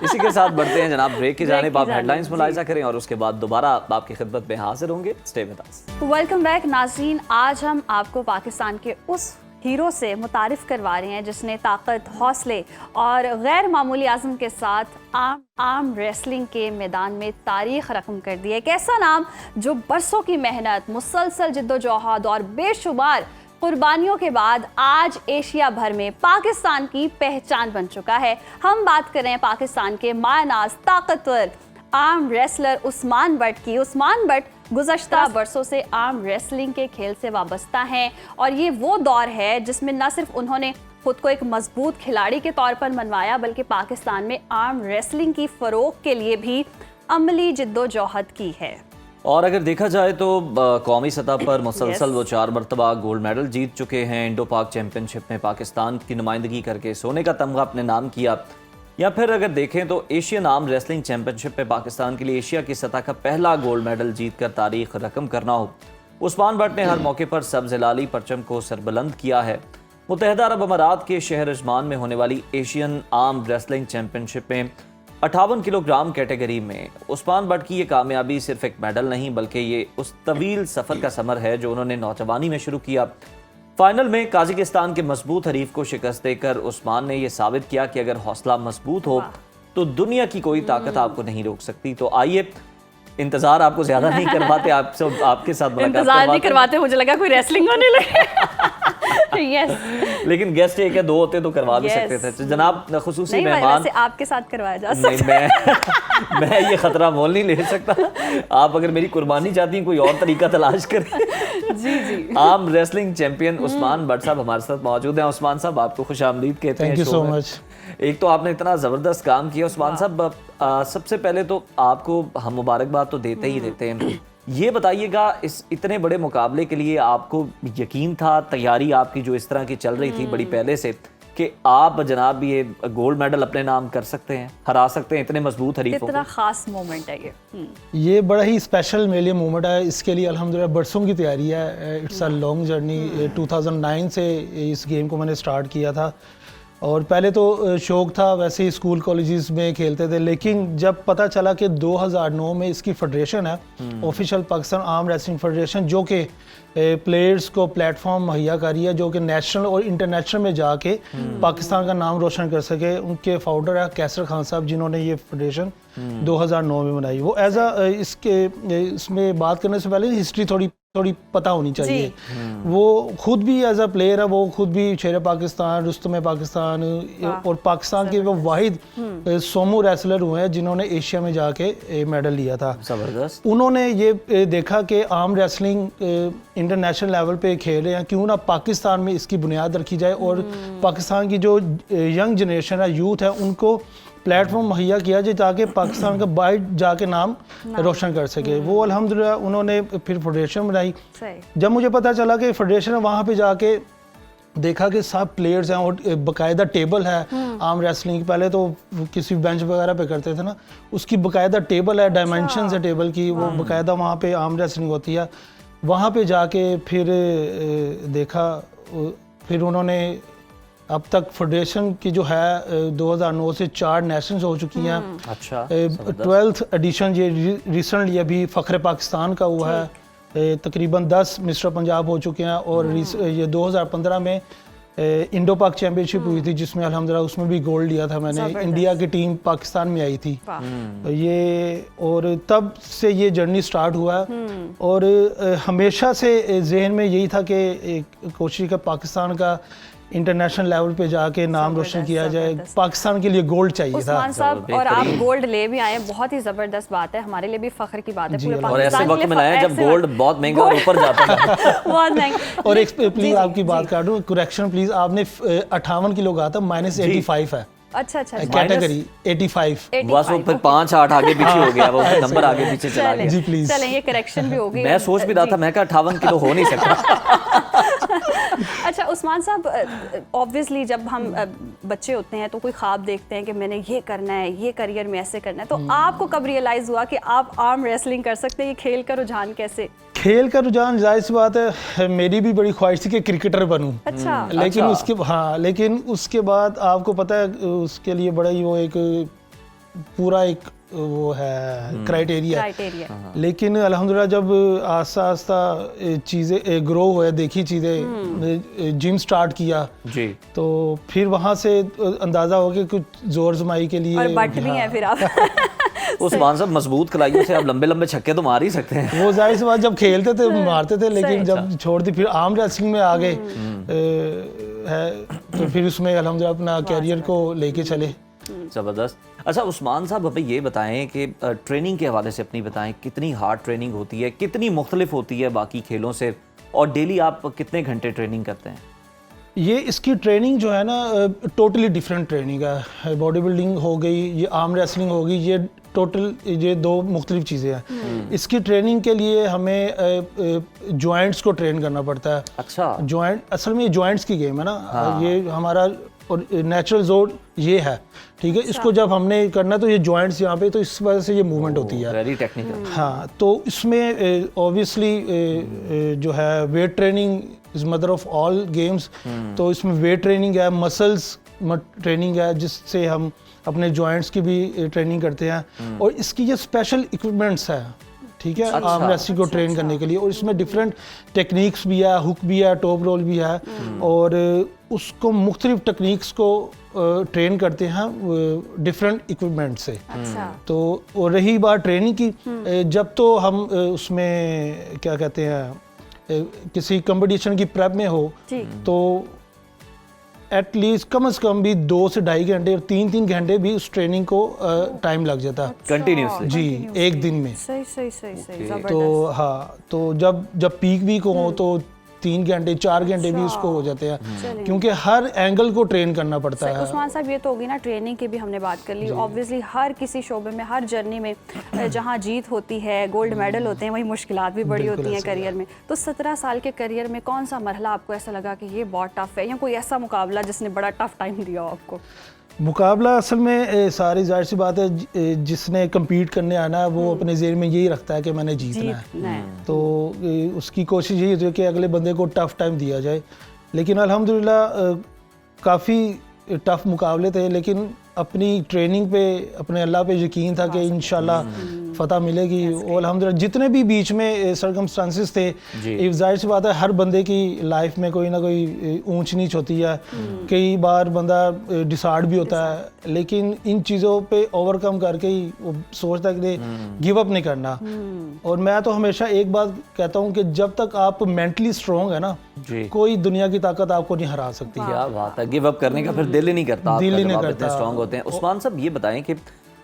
इसी के साथ बढ़ते हैं जनाब ब्रेक की जानिब। आप हेडलाइंस मुलाहिजा करें और उसके बाद दोबारा आपकी खिदमत में हाजिर होंगे। Stay with us. Welcome back नाज़रीन। आज हम आपको पाकिस्तान के उस हीरो से मुतारिफ करवा रहे हैं जिसने ताकत, हौसले और गैर मामूली आज़म के साथ आर्म रेसलिंग के मैदान में तारीख रकम कर दी है। एक ऐसा नाम जो बरसों की मेहनत, मुसलसल जिद्दोजहद और बेशुमार कुर्बानियों के बाद आज एशिया भर में पाकिस्तान की पहचान बन चुका है। हम बात कर रहे हैं पाकिस्तान के मायनाज ताकतवर आर्म रेसलर उस्मान बट की। उस्मान बट गुज़श्ता बरसों से आर्म रेसलिंग के खेल से वाबस्ता हैं और ये वो दौर है जिसमें न सिर्फ उन्होंने खुद को एक मजबूत खिलाड़ी के तौर पर मनवाया, बल्कि पाकिस्तान में आर्म रेसलिंग की फ़रोग के लिए भी अमली जिद्दोजहद की है। और अगर देखा जाए तो कौमी सतह पर मुसलसल वो 4 मरतबा गोल्ड मेडल जीत चुके हैं। इंडो पाक चैंपियनशिप में पाकिस्तान की नुमाइंदगी करके सोने का तमगा अपने नाम किया। या फिर अगर देखें तो एशियन आर्म रेसलिंग चैंपियनशिप में पाकिस्तान के लिए एशिया की सतह का पहला गोल्ड मेडल जीत कर तारीख रकम करना हो। उस्मान बट ने हर मौके पर सब्ज़ हिलाली परचम को सरबुलंद किया है। मुत्तहिदा अरब अमारात के शहर अजमान में होने वाली एशियन आर्म रेसलिंग चैंपियनशिप में 58 किलोग्राम कैटेगरी में उस्मान बट की ये कामयाबी सिर्फ एक मेडल नहीं बल्कि ये उस तवील सफ़र का समर है जो उन्होंने नौजवानी में शुरू किया। फाइनल में काज़ाकिस्तान के मजबूत हरीफ को शिकस्त देकर उस्मान ने यह साबित किया कि अगर हौसला मजबूत हो तो दुनिया की कोई ताकत आपको नहीं रोक सकती। तो आइए इंतजार आपको ज्यादा नहीं करवाते, आपके साथ इंतजार नहीं करवाते, मुझे लगा कोई रेसलिंग होने लगे। यस, लेकिन गेस्ट एक या दो होते तो करवा भी सकते थे। जनाब खुसूसी मेहमान आपके साथ करवाया जा सकता है। मैं ये खतरा मोल नहीं ले सकता। आप अगर मेरी कुर्बानी चाहती हैं कोई और तरीका तलाश करें। जी जी। Arm wrestling champion Usman Butt साहब हमारे साथ मौजूद हैं। उस्मान साहब आपको खुशामदीद कहते हैं। Thank you so much. एक तो आपने इतना ज़बरदस्त काम किया उस्मान साहब, सबसे पहले तो आपको हम मुबारकबाद तो देते ही देते हैं। ये बताइएगा इस इतने बड़े मुकाबले के लिए आपको यकीन था, तैयारी आपकी जो इस तरह की चल रही थी बड़ी पहले से, कि आप जनाब ये गोल्ड मेडल अपने नाम कर सकते हैं, हरा सकते हैं इतने मजबूत हरीफों को? कितना खास मोमेंट है ये बड़ा ही स्पेशल मेरे लिए मोमेंट है। इसके लिए अल्हम्दुलिल्लाह बरसों की तैयारी है। It's a long journey. 2009 से इस गेम को मैंने स्टार्ट किया था और पहले तो शौक़ था, वैसे ही स्कूल कॉलेजेस में खेलते थे, लेकिन जब पता चला कि 2009 में इसकी फेडरेशन है, official Pakistan arm wrestling federation, जो कि प्लेयर्स को प्लेटफॉर्म मुहैया कर रही है जो कि नेशनल और इंटरनेशनल में जाके पाकिस्तान का नाम रोशन कर सके। उनके फाउंडर है कैसर खान साहब, जिन्होंने ये फेडरेशन 2009 में बनाई। वो एज अ इसमें बात करने से पहले हिस्ट्री थोड़ी पता होनी चाहिए। वो खुद भी एज अ प्लेयर है, वो खुद भी शेर पाकिस्तान, रुस्तम पाकिस्तान और पाकिस्तान के वो वाहिद सोमो रेसलर हुए हैं जिन्होंने एशिया में जाके मेडल लिया था। जबरदस्त। उन्होंने ये देखा कि आर्म रेसलिंग इंटरनेशनल लेवल पे खेल रहे हैं, क्यों ना पाकिस्तान में इसकी बुनियाद रखी जाए और पाकिस्तान की जो यंग जनरेशन है, यूथ है, उनको प्लेटफॉर्म मुहैया किया जाए ताकि पाकिस्तान का बाहर जाके नाम रोशन कर सके। वो अल्हम्दुलिल्लाह उन्होंने फिर फेडरेशन बनाई। जब मुझे पता चला कि फेडरेशन वहाँ पे जाके देखा कि सब प्लेयर्स हैं और बाकायदा टेबल है आर्म रेसलिंग की। पहले तो किसी बेंच वगैरह पे करते थे ना, उसकी बाकायदा टेबल है, डायमेंशन है टेबल की, वो बाकायदा वहाँ पे आर्म रेसलिंग होती है। वहाँ पे जाके फिर देखा, फिर उन्होंने अब तक फेडरेशन की जो है 2009 से 4 नेशंस हो चुकी हैं। अच्छा। 12th एडिशन ये रिसेंटली अभी फ़ख्र पाकिस्तान का हुआ है। तकरीबन 10 मिस्टर पंजाब हो चुके हैं और ये 2015 में इंडो पाक चैंपियनशिप हुई थी जिसमें अल्हम्दुलिल्लाह उसमें भी गोल्ड लिया था मैंने। जबरदस्त। इंडिया की टीम पाकिस्तान में आई थी तो ये, और तब से ये जर्नी स्टार्ट हुआ और हमेशा से जहन में यही था कि कोशिश का पाकिस्तान का इंटरनेशनल लेवल पे जाके नाम रोशन किया जाए, पाकिस्तान के लिए गोल्ड चाहिए था। उस्मान साहब, और आप गोल्ड ले भी आए, बहुत ही जबरदस्त बात है, हमारे लिए भी फख्र की बात है पूरे और ऐसे पाकिस्तान के वक्त लिए में लाया जब ऐसे गोल्ड बहुत महंगा और ऊपर जाता था। बहुत महंगा। और एक प्लीज आपकी बात काट दूं, करेक्शन प्लीज, आपने 58 किलो कहा था, -85 है अच्छा अच्छा कैटेगरी 85। बस वो फिर 5-8 आगे पीछे हो गया, वो नंबर आगे पीछे चला गया। जी प्लीज। चलें, ये करेक्शन भी हो गई। मैं सोच भी रहा था, मैं कहा 58 किलो हो नहीं सकता। अच्छा उस्मान साहब, ऑब्वियसली जब हम बच्चे होते हैं तो कोई ख्वाब देखते हैं कि मैंने ये करना है, ये करियर में ऐसे करना है, तो आपको कब रियलाइज हुआ कि आप आर्म रेसलिंग कर सकते हैं? ये खेल का रुझान कैसे? खेल का रुझान जाहिर सी बात है, मेरी भी बड़ी ख्वाहिश थी कि क्रिकेटर बनूं, अच्छा लेकिन अच्छा। लेकिन उसके बाद आपको पता है उसके लिए बड़ा ही वो एक पूरा एक वो है क्राइटेरिया। लेकिन अल्हम्दुलिल्लाह जब आस्ता आस्ता चीज़ें ग्रो हुए, देखी चीज़ें, जिम स्टार्ट किया जी, तो फिर वहाँ से अंदाज़ा हो कि कुछ जोर जमाई के लिए, और बट भी हैं फिर आप। उस्मान साहब मजबूत खिलाड़ियों से आप लंबे लंबे छक्के तो मार ही सकते हैं। वो जाहिर सी बात जब खेलते थे मारते थे, लेकिन जब छोड़ दी फिर आर्म रेसलिंग में आ गए है, तो फिर उसमें अल्हम्दुलिल्लाह अपना कैरियर को लेके चले। जबरदस्त। अच्छा उस्मान साहब, अभी ये बताएं कि ट्रेनिंग के हवाले से अपनी बताएं, कितनी हार्ड ट्रेनिंग होती है, कितनी मुख्तलिफ होती है बाकी खेलों से, और डेली आप कितने घंटे ट्रेनिंग करते हैं? ये इसकी ट्रेनिंग जो है ना टोटली डिफरेंट ट्रेनिंग है। बॉडी बिल्डिंग हो गई, ये आर्म रेसलिंग हो गई, ये टोटल ये दो मुख्तलिफ चीज़ें हैं। इसकी ट्रेनिंग के लिए हमें जॉइंट्स को ट्रेन करना पड़ता है। अच्छा, जॉइंट, असल में ये जॉइंट्स की गेम है ना, ये हमारा और नेचुरल जोन ये है, ठीक है। इसको जब हमने करना तो ये जॉइंट्स यहाँ पे, तो इस वजह से ये मूवमेंट होती है। Very technical. हाँ, तो इसमें ऑब्वियसली जो है weight training is mother of all games. तो इसमें वेट ट्रेनिंग है, मसल्स ट्रेनिंग है, जिससे हम अपने जॉइंट्स की भी ट्रेनिंग करते हैं। और इसकी ये स्पेशल इक्विपमेंट्स है, ठीक है, अच्छा, आर्म रेसलिंग को ट्रेन करने के लिए। और इसमें डिफरेंट टेक्निक्स भी है, हुक भी है, टॉप रोल भी है, और उसको मुख्तलिफ टेक्निक्स को ट्रेन करते हैं डिफरेंट इक्विपमेंट से। अच्छा। तो और रही बात ट्रेनिंग की, जब तो हम उसमें क्या कहते हैं किसी कंपटीशन की प्रेप में हो, तो एटलीस्ट कम से कम भी 2 से ढाई घंटे और 3-3 घंटे भी उस ट्रेनिंग को टाइम लग जाता है कंटिन्यूसली जी, एक दिन में। सही सही सही सही, तो जबरदस्त। हाँ, तो जब पीक वीक हो तो 3 घंटे 4 घंटे भी उसको हो जाते हैं, क्योंकि हर एंगल को ट्रेन करना पड़ता है। उस्मान साहब, ये तो होगी ना ट्रेनिंग की भी हमने बात कर ली। ऑब्वियसली हर किसी शोबे में, हर जर्नी में जहाँ जीत होती है, गोल्ड मेडल होते हैं, वहीं मुश्किलात भी बड़ी होती हैं करियर में। तो 17 साल के करियर में कौन सा मरहला आपको ऐसा लगा कि ये बहुत टफ है, या कोई ऐसा मुकाबला जिसने बड़ा टफ टाइम दिया हो आपको? मुकाबला असल में सारी जाहिर सी बात है, जिसने कम्पीट करने आना है वो अपने ज़हन में यही रखता है कि मैंने जीतना है। तो उसकी कोशिश यही होती है कि अगले बंदे को टफ टाइम दिया जाए। लेकिन अल्हम्दुलिल्लाह काफ़ी टफ मुकाबले थे, लेकिन अपनी ट्रेनिंग पे, अपने अल्लाह पे यकीन था कि इंशाल्लाह फ़तह मिलेगी। और अल्हम्दुलिल्लाह जितने भी बीच में सर्कमस्टांसेस थे, एक जाहिर सी बात है हर बंदे की लाइफ में कोई ना कोई ऊंच नीच होती है, कई बार बंदा डिसहार्ड भी होता है, लेकिन इन चीज़ों पे ओवरकम करके ही वो सोचता है कि गिव अप नहीं करना। और मैं तो हमेशा एक बात कहता हूँ कि जब तक आप मेंटली स्ट्रॉन्ग है ना, कोई दुनिया की ताकत आपको नहीं हरा सकती। क्या बात है, गिव अप करने का फिर दिल ही नहीं करता, दिल ही नहीं आपका जब आप करता। इतने स्ट्रांग होते हैं। उस्मान साहब, ये बताएं कि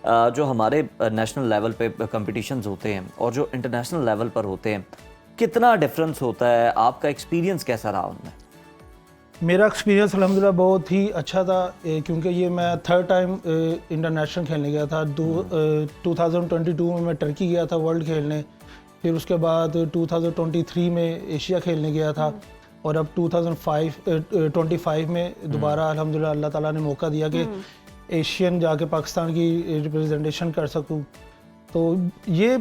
जो हमारे नेशनल लेवल पे कंपटीशंस होते हैं और जो इंटरनेशनल लेवल पर होते हैं, कितना डिफरेंस होता है? आपका एक्सपीरियंस कैसा रहा उनमें? मेरा एक्सपीरियंस अल्हम्दुलिल्लाह बहुत ही अच्छा था, क्योंकि ये मैं 3rd टाइम इंटरनेशनल खेलने गया था। 2022 में मैं टर्की गया था वर्ल्ड खेलने, फिर उसके बाद 2023 में एशिया खेलने गया था, और अब 2025 में दोबारा अल्हम्दुलिल्लाह अल्लाह ताला ने मौका दिया कि एशियन जाके पाकिस्तान की रिप्रेजेंटेशन कर सकूं। तो ये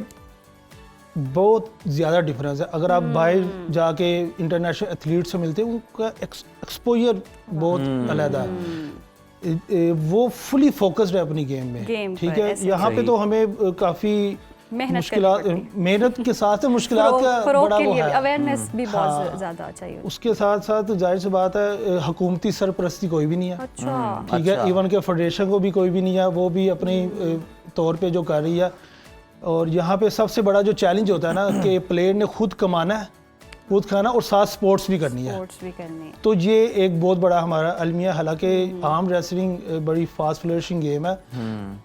बहुत ज़्यादा डिफरेंस है। अगर आप बाहर जाके इंटरनेशनल एथलीट से मिलते हैं, उनका एक्सपोजर बहुत अलग है। वो फुली फोकस्ड है अपनी गेम में, ठीक है। यहाँ पे तो हमें काफ़ी मेहनत करनी पड़ती है। मेहनत के साथ में मुश्किलात का फरोग बड़ा के वो लिए है। अवेयरनेस भी बहुत ज़्यादा चाहिए। उसके साथ साथ जाहिर सी बात है हुकूमती सरपरस्ती कोई भी नहीं है, अच्छा, ठीक है। इवन के फेडरेशन को भी कोई भी नहीं है, वो भी अपनी तौर पे जो कर रही है। और यहाँ पे सबसे बड़ा जो चैलेंज होता है ना कि प्लेयर ने खुद कमाना है, खुद खाना और साथ स्पोर्ट्स भी करनी है। स्पोर्ट्स भी करनी। तो ये एक बहुत बड़ा हमारा अलमिया, हालांकि आर्म रेसलिंग बड़ी फास्ट फ्लरिशिंग गेम है,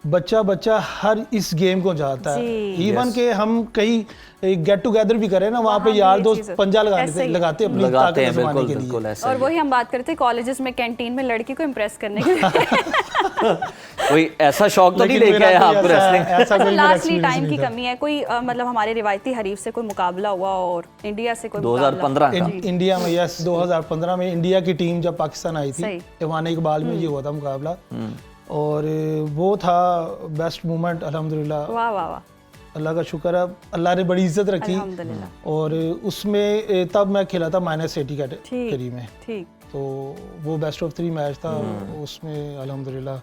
बच्चा हर इस गेम को चाहता है। जी। इवन के हम कहीं गेट टुगेदर भी करें ना, वहाँ पे यार दोस्त पंजा ऐसे ही। लगाते अपनी लगाते ताकत हैं, आजमाने बिल्कुल के लिए। बिल्कुल ऐसे और ही। वही हम बात करते हैं कॉलेजेस में कैंटीन में लड़की को इम्प्रेस करने के लिए। कोई ऐसा शौक तो नहीं लेकिन लेके आए मेरा आप कोई रेसलिंग? ऐसा कोई मेरा लास्टली experience टाइम की नहीं था। कमी है, कोई मतलब हमारे रिवायती हरीफ से कोई मुकाबला हुआ और इंडिया से कोई 2015 का इंडिया में, यस 2015 में इंडिया की टीम जब पाकिस्तान आई थी, सही। ईवान इकबाल में ये हुआ था मुकाबला, और वो था बेस्ट मोमेंट अल्हम्दुलिल्लाह। वाह वाह वाह, अल्लाह का शुक्र है, अल्लाह ने बड़ी इज्जत रखी। अल्हम्दुलिल्लाह। और उसमें तब मैं खेला था -80 कैटेगरी में, ठीक, तो वो बेस्ट ऑफ 3 मैच था, उसमें अल्हम्दुलिल्लाह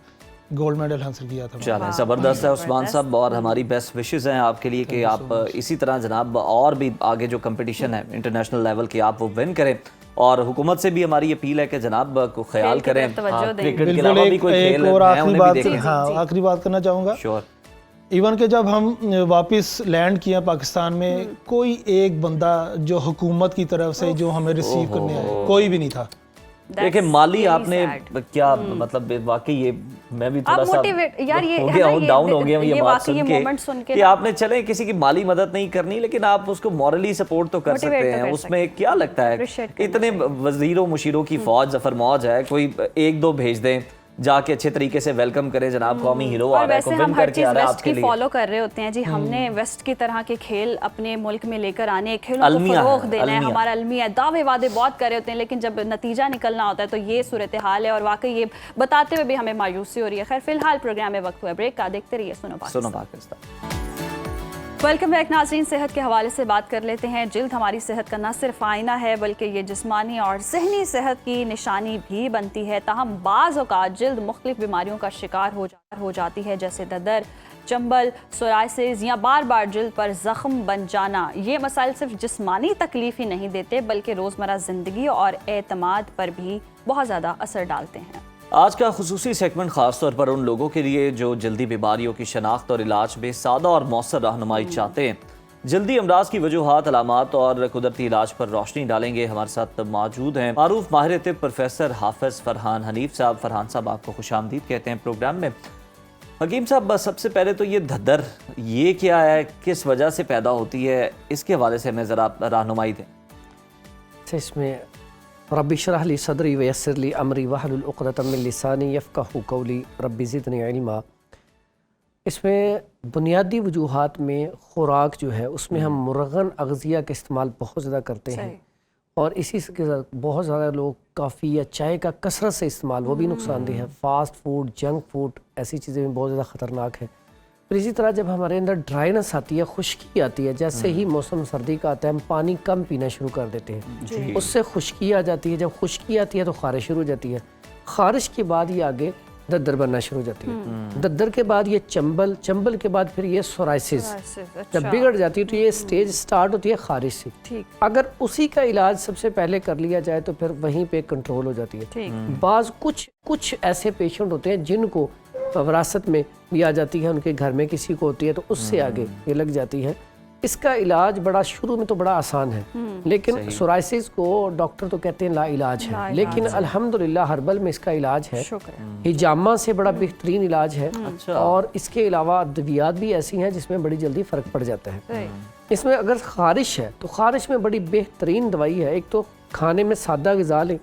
गोल्ड मेडल हासिल किया था। चलें, ज़बरदस्त है उस्मान साहब, और हमारी बेस्ट विशेज़ हैं आपके लिए कि आप इसी तरह जनाब और भी आगे जो कंपटीशन है इंटरनेशनल लेवल की आप वो विन करें। और हुकूमत से भी हमारी अपील है कि जनाब को ख्याल खेल की करें, तरफ तवज्जो दें। क्रिकेट के बिल्कुल अलावा भी कोई खेल एक और है आखिरी उन्हें भी बात, देखें। हाँ आखिरी बात करना चाहूँगा। श्योर। इवन के जब हम वापस लैंड किया पाकिस्तान में, कोई एक बंदा जो हुकूमत की तरफ से जो हमें रिसीव करने आया, कोई भी नहीं था। देखिए माली आपने क्या मतलब वाकई ये मैं भी थोड़ा सा मोटिवेट यार, ये हो है गया ना, हूँ, डाउन हो गया हूँ ये बात वाकई ये मोमेंट सुन के कि ना, आपने चले किसी की माली मदद नहीं करनी लेकिन आप उसको मॉरली सपोर्ट तो कर Motivate सकते तो हैं। कर उसमें क्या लगता है Appreciate करना इतने वजीरों मुशीरों की फौज जफर मौज है, कोई एक दो भेज दें जाके अच्छे तरीके से वेलकम करें जनाब, कौमी हीरो आ और रहा है, वैसे विन हम हर करके आ चीज रहा है वेस्ट आपके की लिए। फॉलो कर रहे होते हैं जी। हमने वेस्ट की तरह के खेल अपने मुल्क में लेकर आने, खेलों को अलमिया फरोग है, देना है, अलमिया। हमारा अलमिया है। दावे वादे बहुत कर रहे होते हैं लेकिन जब नतीजा निकलना होता है तो ये सूरत हाल है, और वाकई ये बताते हुए भी हमें मायूसी हो रही है। खैर फिलहाल प्रोग्राम में वक्त हुआ ब्रेक का, देखते रहिए सुनो सुनो पाकिस्तान। पाकिस्तान। वेलकम बैक नाज़रीन, सेहत के हवाले से बात कर लेते हैं। जिल्द हमारी सेहत का न सिर्फ आईना है बल्कि ये जिस्मानी और ज़हनी सेहत की निशानी भी बनती है। ताहम बाज़ औक़ात जिल्द मुख्तलिफ बीमारियों का शिकार हो जाती है, जैसे ददर, चंबल, सोराइसिस या बार बार जिल्द पर ज़ख्म बन जाना। ये मसाइल सिर्फ जिस्मानी तकलीफ ही नहीं देते बल्कि रोज़मर्रा ज़िंदगी और एतमाद पर भी बहुत ज़्यादा असर डालते हैं। आज का खुसूसी सेगमेंट खास तौर पर उन लोगों के लिए जो जल्दी बीमारियों की शनाख्त और इलाज में सादा और मौसर रहनुमाई चाहते हैं। जल्दी अमराज की वजूहात, अलामात और कुदरती इलाज पर रोशनी डालेंगे। हमारे साथ मौजूद हैं मारूफ माहिर तिब प्रोफेसर हाफिज फरहान हनीफ साहब। फरहान साहब आपको खुशामदीद कहते हैं प्रोग्राम में। हकीम साहब, सबसे पहले तो ये धद्दर ये क्या है, किस वजह से पैदा होती है, इसके हवाले से हमें ज़रा रहनुमाई दें। इसमें रब्बी इश्रह ली सदरी व यस्सिर ली अमरी वहलुल उक़दतम मिन लिसानी यफ़क़हू क़ौली रब्बी ज़िदनी इल्मा। इसमें बुनियादी वजूहात में ख़ुराक जो है उसमें हम मुरगन अग़ज़िया का इस्तेमाल बहुत ज़्यादा करते हैं, और इसी के साथ बहुत ज़्यादा लोग कॉफ़ी या चाय का कसरत से इस्तेमाल, वो भी नुकसानदेह है। फ़ास्ट फूड, जंक फूड, ऐसी चीज़ें भी बहुत ज़्यादा ख़तरनाक है। फिर इसी तरह जब हमारे अंदर ड्राइनेस आती है, खुश्की आती है, जैसे ही मौसम सर्दी का आता है हम पानी कम पीना शुरू कर देते हैं, उससे खुश्की आ जाती है। जब खुश्की आती है तो खारिश शुरू हो जाती है, खारिश के बाद ये आगे दद्दर बनना शुरू हो जाती है, दद्दर के बाद ये चंबल, चंबल के बाद फिर ये सोराइसिस। जब बिगड़ जाती है तो ये स्टेज स्टार्ट होती है खारिश से। अगर उसी का इलाज सबसे पहले कर लिया जाए तो फिर वहीं पे कंट्रोल हो जाती है। बाज़ कुछ ऐसे पेशेंट होते हैं जिनको विरासत में भी आ जाती है, उनके घर में किसी को होती है तो उससे आगे ये लग जाती है। इसका इलाज बड़ा शुरू में तो बड़ा आसान है, लेकिन सोराइसिस को डॉक्टर तो कहते हैं ला इलाज है, लेकिन अल्हम्दुलिल्लाह हर्बल में इसका इलाज है। हिजामा से बड़ा बेहतरीन इलाज है। और इसके अलावा अद्वियात भी ऐसी हैं जिसमें बड़ी जल्दी फ़र्क पड़ जाता है। इसमें अगर खारिश है तो खारिश में बड़ी बेहतरीन दवाई है। एक तो खाने में सादा ग़िज़ा लें,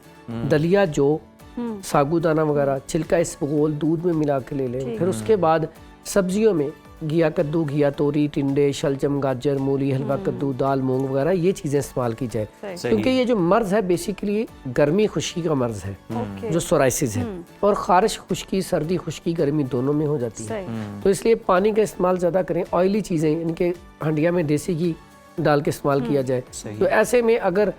दलिया, जौ, सागुदाना वगैरह, छिलका इसबगोल दूध में मिला के ले लें। फिर उसके बाद सब्जियों में घिया कद्दू, घिया तोरी, टिंडे, शलजम, गाजर, मूली, हलवा कद्दू, दाल, मूंग वगैरह ये चीज़ें इस्तेमाल की जाए, क्योंकि ये जो मर्ज़ है बेसिकली गर्मी खुश्की का मर्ज़ है जो सोराइसिस है, और खारिश खुश्की, सर्दी खुश्की, गर्मी दोनों में हो जाती है। तो इसलिए पानी का इस्तेमाल ज़्यादा करें। ऑयली चीज़ें इनके हंडिया में देसी घी डाल के इस्तेमाल किया जाए। तो ऐसे में अगर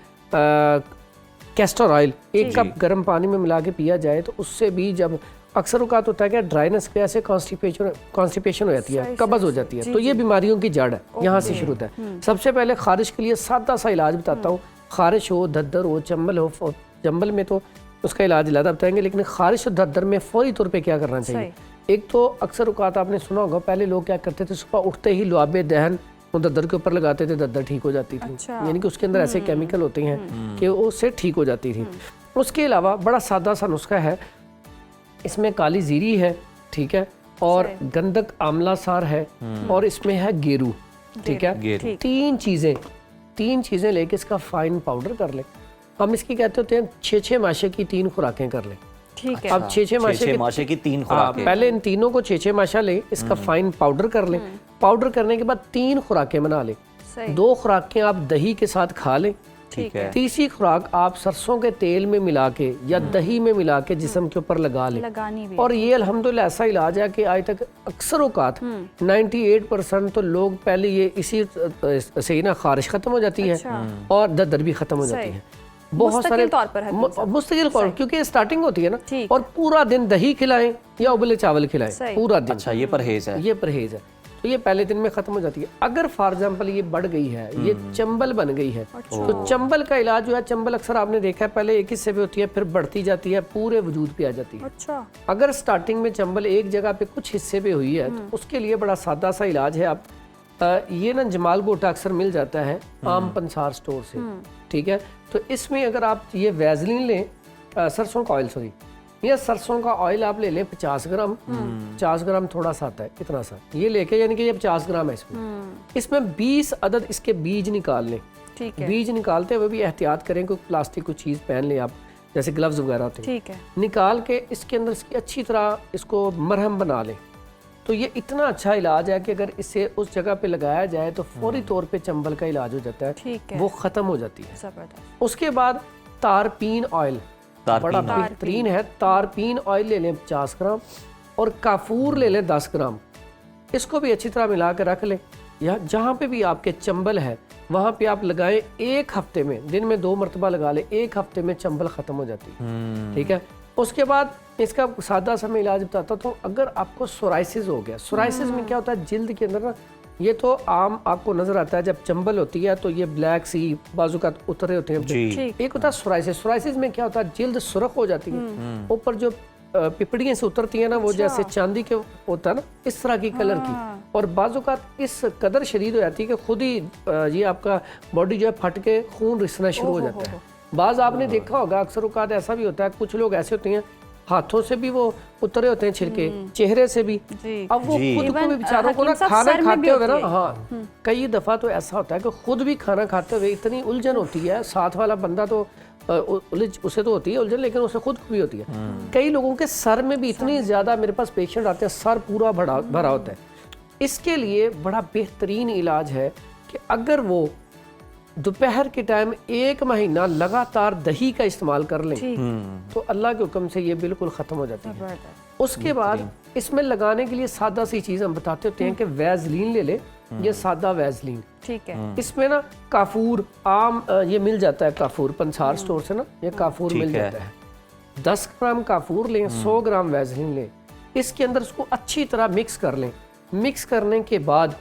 कैस्टर ऑयल 1 कप गर्म पानी में मिला के पिया जाए तो उससे भी जब अक्सर औकात होता है कि ड्राइनेस की वजह से कॉन्स्टिपेशन हो जाती है, कब्ज़ हो जाती है, तो ये बीमारियों की जड़ है, यहाँ से शुरू होता है। सबसे पहले खारिश के लिए सादा सा इलाज बताता हूँ। खारिश हो, दद्दर हो, चंबल हो, चंबल में तो उसका इलाज इलादा बताएंगे, लेकिन खारिश और दद्दर में फौरी तौर पे क्या करना चाहिए। एक तो अक्सर औकात आपने सुना होगा, पहले लोग क्या करते थे, सुबह उठते ही लुआबे दहन वो दद्दर के ऊपर लगाते थे, दद्दर ठीक हो जाती थी। यानी कि उसके अंदर ऐसे केमिकल होते हैं कि उससे ठीक हो जाती थी। उसके अलावा बड़ा सादा सा नुस्खा है, इसमें काली जीरी है, ठीक है, और गंधक आंवला सार है, और इसमें है गेरू, ठीक है। तीन चीज़ें लेके इसका फाइन पाउडर कर लें। हम इसकी कहते होते हैं 6-6 माशे की 3 खुराकें कर लें। ठीक है। अब 6-6 माशे की 3 खुराकें। पहले इन तीनों को 6-6 माशा लें, इसका फाइन पाउडर कर लें। पाउडर करने के बाद 3 खुराकें बना लें। 2 खुराकें आप दही के साथ खा लें। ठीक है। तीसरी खुराक आप सरसों के तेल में मिला के या दही में मिला के जिस्म के ऊपर लगा लें। और ये अल्हम्दुलिल्लाह ऐसा इलाज है कि आज तक अक्सर औकात 98% तो लोग पहले ये इसी से ही ना खारिश खत्म हो जाती है और दर्द भी खत्म हो जाती है। बहुत सारे तौर पर मुस्तकिल तौर, क्योंकि स्टार्टिंग होती है ना, और पूरा दिन दही खिलाएं या उबले चावल खिलाएं पूरा दिन। अच्छा, ये परहेज है। ये परहेज है, तो ये पहले दिन में खत्म हो जाती है। अगर फॉर एग्जाम्पल ये बढ़ गई है, ये चंबल बन गई है, तो चंबल का इलाज जो है, चंबल अक्सर आपने देखा है पहले एक हिस्से पे होती है, फिर बढ़ती जाती है, पूरे वजूद पे आ जाती है। अच्छा। अगर स्टार्टिंग में चंबल एक जगह पे कुछ हिस्से पे हुई है, तो उसके लिए बड़ा सादा सा इलाज है। आप ये ना जमाल गोटा अक्सर मिल जाता है आम पंसार स्टोर से, ठीक है। तो इसमें अगर आप ये वैजलिन लें, सरसों का ऑयल, सॉरी, ये सरसों का ऑयल आप ले लें 50 ग्राम, 50 ग्राम थोड़ा सा आता है, इतना सा ये लेके, यानी कि ये 50 ग्राम है इसमें 20 अदद इसके बीज निकाल लें। ठीक है। बीज निकालते हुए भी एहतियात करें, कोई प्लास्टिक कोई चीज़ पहन लें आप, जैसे ग्लव्स वगैरह होते हैं। ठीक है। निकाल के इसके अंदर इसकी अच्छी तरह इसको मरहम बना लें। तो ये इतना अच्छा इलाज है कि अगर इसे उस जगह पे लगाया जाए तो फौरी तौर पे चंबल का इलाज हो जाता है, ठीक है, वो ख़त्म हो जाती है। जबरदस्त। उसके बाद तारपीन ऑयल बड़ा बेहतरीन है। तारपीन ऑयल ले लें 50 ग्राम और काफूर ले लें 10 ग्राम। इसको भी अच्छी तरह मिला कर रख लें, या जहाँ पे भी आपके चंबल है वहाँ पे आप लगाएं। 1 हफ्ते में, दिन में 2 मरतबा लगा लें, 1 हफ्ते में चंबल ख़त्म हो जाती है, ठीक है। उसके बाद इसका सादा सा मैं इलाज बताता हूँ। अगर आपको सोराइसिस हो गया, सोराइसिस में क्या होता है, जिल्द के अंदर ना, ये तो आम आपको नजर आता है जब चंबल होती है तो ये ब्लैक सी बाजू का उतरे होते हैं। एक होता है सोराइसिस। सोराइसिस में क्या होता है, जिल्द सुर्ख हो जाती है, ऊपर जो पिपड़ियाँ से उतरती है ना, वो जैसे चांदी के होता है ना, इस तरह की कलर की, और बाजू का इस कदर शदीद हो जाती है कि खुद ही ये आपका बॉडी जो है फट के खून रिसना शुरू हो जाता है। बाज आपने देखा होगा, अक्सर औकात ऐसा भी होता है, कुछ लोग ऐसे होते हैं हाथों से भी वो उतरे होते हैं छिलके, चेहरे से भी। अब वो खुद को भी बेचारों को ना खाना खाते हुए ना, हाँ, कई दफ़ा तो ऐसा होता है कि खुद भी खाना खाते हुए इतनी उलझन होती है, साथ वाला बंदा तो उसे तो होती है उलझन, लेकिन उसे खुद भी होती है। कई लोगों के सर में भी इतनी ज़्यादा, मेरे पास पेशेंट आते हैं सर पूरा भरा होता है। इसके लिए बड़ा बेहतरीन इलाज है कि अगर वो दोपहर के टाइम 1 महीना लगातार दही का इस्तेमाल कर लें तो अल्लाह के हुक्म से ये बिल्कुल ख़त्म हो जाती है। उसके बाद इसमें लगाने के लिए सादा सी चीज़ हम बताते होते हैं कि वैजलीन ले ले, ये सादा वैजलीन, ठीक है। इसमें ना काफूर आम ये मिल जाता है, काफूर पंसार स्टोर से ना ये काफूर मिल जाता है। 10 ग्राम काफूर लें, 100 ग्राम वैजलीन लें, इसके अंदर उसको अच्छी तरह मिक्स कर लें। मिक्स करने के बाद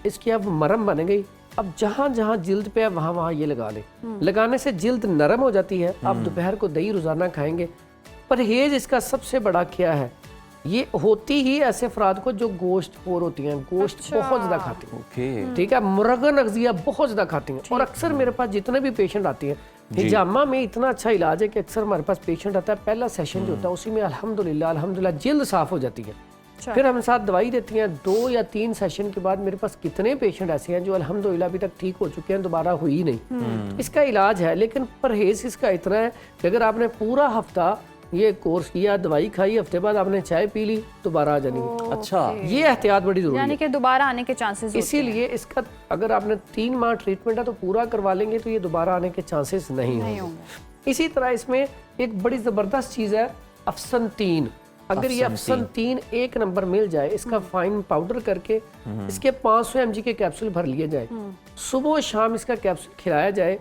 इसकी अब मरहम बन गई। अब जहाँ जहाँ जिल्द पे है वहाँ वहाँ ये लगा लें। लगाने से जिल्द नरम हो जाती है। आप दोपहर को दही रोजाना खाएंगे। परहेज इसका सबसे बड़ा क्या है, ये होती ही ऐसे अफराद को जो गोश्त खोर होती हैं, गोश्त बहुत ज़्यादा खाती हैं, ठीक है, मुरगन अग़ज़िया बहुत ज़्यादा खाती हैं। और अक्सर मेरे पास जितने भी पेशेंट आते हैं, हिजामा में इतना अच्छा इलाज है कि अक्सर हमारे पास पेशेंट आता है, पहला सेशन जो होता है उसी में अल्हम्दुलिल्लाह जिल्द साफ़ हो जाती है। फिर हम साथ दवाई देती हैं। 2 या 3 सेशन के बाद मेरे पास कितने पेशेंट ऐसे हैं जो अल्हम्दुलिल्लाह अभी तक ठीक हो चुके हैं, दोबारा हुई नहीं। इसका इलाज है, लेकिन परहेज इसका इतना है कि अगर आपने पूरा हफ्ता ये कोर्स किया, दवाई खाई, हफ्ते बाद आपने चाय पी ली, दोबारा आ जाएगी। अच्छा, ये एहतियात बड़ी जरूरी है, यानी कि दोबारा आने के चांसेस। इसीलिए इसका अगर आपने 3 माह ट्रीटमेंट है तो पूरा करवा लेंगे तो ये दोबारा आने के चांसेस नहीं होंगे। इसी तरह इसमें एक बड़ी ज़बरदस्त चीज़ है अफसन-3। अगर ये अफसन-3 1 नंबर मिल जाए, इसका फाइन पाउडर करके इसके 500 mg के कैप्सूल भर लिए जाए, सुबह शाम इसका कैप्सूल खिलाया जाए,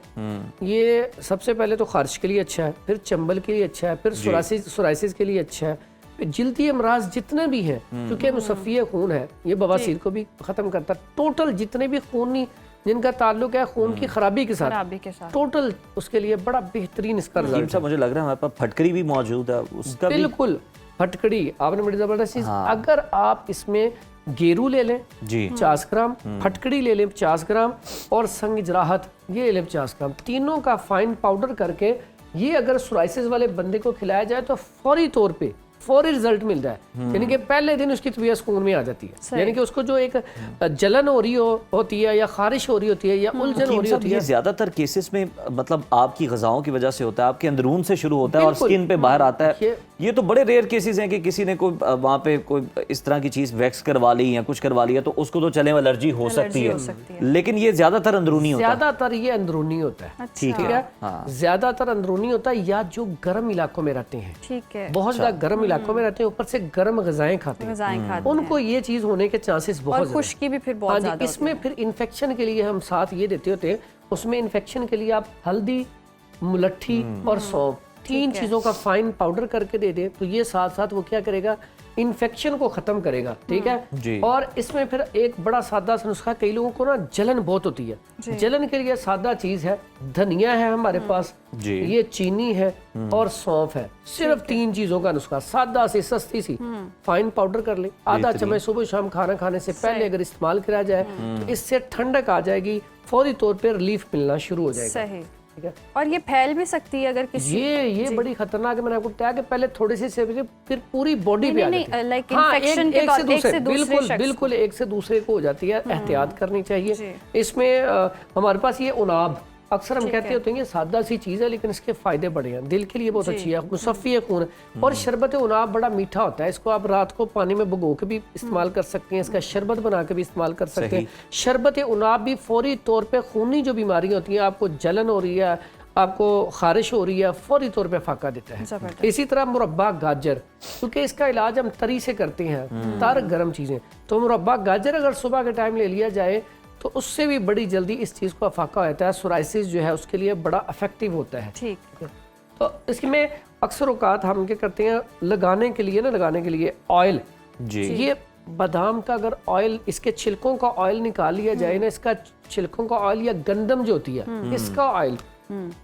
ये सबसे पहले तो खारिश के लिए अच्छा है, फिर चंबल के लिए अच्छा है, फिर सोराइसिस के लिए अच्छा है, जिल्दी अमराज जितने भी हैं, क्योंकि मुसफ़ी खून है, ये बवासीर को भी ख़त्म करता है। टोटल जितने भी खूनी जिनका ताल्लुक है खून की खराबी के साथ, टोटल उसके लिए बड़ा बेहतरीन इसका रिजल्ट है। मुझे लग रहा है हमारे पास फटकरी भी मौजूद है, उसका बिल्कुल फटकड़ी आपने बड़ी ज़बरदस्त चीज़। अगर आप इसमें गेरू ले लें जी 50 ग्राम, फटकड़ी ले लें 50 ग्राम और संग जराहत ये ले लें 50 ग्राम, तीनों का फाइन पाउडर करके ये अगर सोराइसिस वाले बंदे को खिलाया जाए तो फौरी तौर पे फौरी रिजल्ट मिलता है। यानी कि पहले दिन उसकी तबीयत सुकून में आ जाती है। यानी कि उसको जो एक जलन हो रही होती है या खारिश हो रही होती है या उलझन हो रही होती है, ज्यादातर केसेस में मतलब आपकी ग़िज़ाओं की वजह से होता है, आपके अंदरून से शुरू होता है और स्किन पे बाहर आता है। ये तो बड़े रेयर केसेस हैं कि किसी ने कोई वहाँ पे कोई इस तरह की चीज़ वैक्स करवा ली या कुछ करवा लिया तो उसको तो चले एलर्जी हो सकती है, लेकिन ये ज्यादातर अंदरूनी होता है। ज्यादातर ये अंदरूनी होता है। ठीक है, ज्यादातर अंदरूनी होता है या जो गर्म इलाकों में रहते हैं, ठीक है, बहुत ज्यादा गर्म इलाकों में रहते हैं, ऊपर से गर्म ग़िज़ाएं खाते हैं, उनको ये चीज होने के चांसेस बहुत ज्यादा। खुश्की भी फिर बहुत ज्यादा। इसमें फिर इन्फेक्शन के लिए हम साथ ये देते होते हैं, उसमें इन्फेक्शन के लिए आप हल्दी, मुलट्ठी और सौंफ 3 चीजों का फाइन पाउडर करके दे दे तो ये साथ साथ वो क्या करेगा, इन्फेक्शन को खत्म करेगा। ठीक है, और इसमें फिर एक बड़ा सादा सा नुस्खा, कई लोगों को ना जलन बहुत होती है, जलन के लिए सादा चीज है, धनिया है हमारे पास, ये चीनी है और सौंफ है। सिर्फ 3 चीजों का नुस्खा, सादा सी सस्ती सी, फाइन पाउडर कर ले, आधा चम्मच सुबह शाम खाना खाने से पहले अगर इस्तेमाल किया जाए तो इससे ठंडक आ जाएगी, फौरी तौर पर रिलीफ मिलना शुरू हो जाएगा। सही। और ये फैल भी सकती है अगर किसी ये बड़ी खतरनाक है। मैंने आपको बताया कि पहले थोड़े से फिर पूरी बॉडी पे आ जाती है। लाइक इन्फेक्शन के बाद एक से दूसरे शख्स बिल्कुल एक से दूसरे को हो जाती है, एहतियात करनी चाहिए। इसमें हमारे पास ये उनाब, अक्सर हम कहते होते हैं ये सादा सी चीज़ है लेकिन इसके फायदे बड़े हैं, दिल के लिए बहुत अच्छी है, मुसफ़ी खून है। और शरबत उनाब बड़ा मीठा होता है, इसको आप रात को पानी में भिगो के भी इस्तेमाल कर सकते हैं, इसका शरबत बना के भी इस्तेमाल कर सकते हैं। शरबत उनाब भी फौरी तौर पे खूनी जो बीमारियां होती हैं, आपको जलन हो रही है, आपको खारिश हो रही है, फौरी तौर पे फाका देता है। इसी तरह मुरब्बा गाजर, क्योंकि इसका इलाज हम तरी से करते हैं, तार गर्म चीज़ें, तो मुरब्बा गाजर अगर सुबह के टाइम ले लिया जाए तो उससे भी बड़ी जल्दी इस चीज़ को फाका होता है। सोराइसिस जो है उसके लिए बड़ा इफेक्टिव होता है। ठीक है, तो इसमें अक्सर औकात हम क्या करते हैं, लगाने के लिए ऑयल जी, ये बादाम का अगर ऑयल, इसके छिलकों का ऑयल निकाल लिया जाए ना, इसका छिलकों का ऑयल या गंदम जो होती है इसका ऑयल,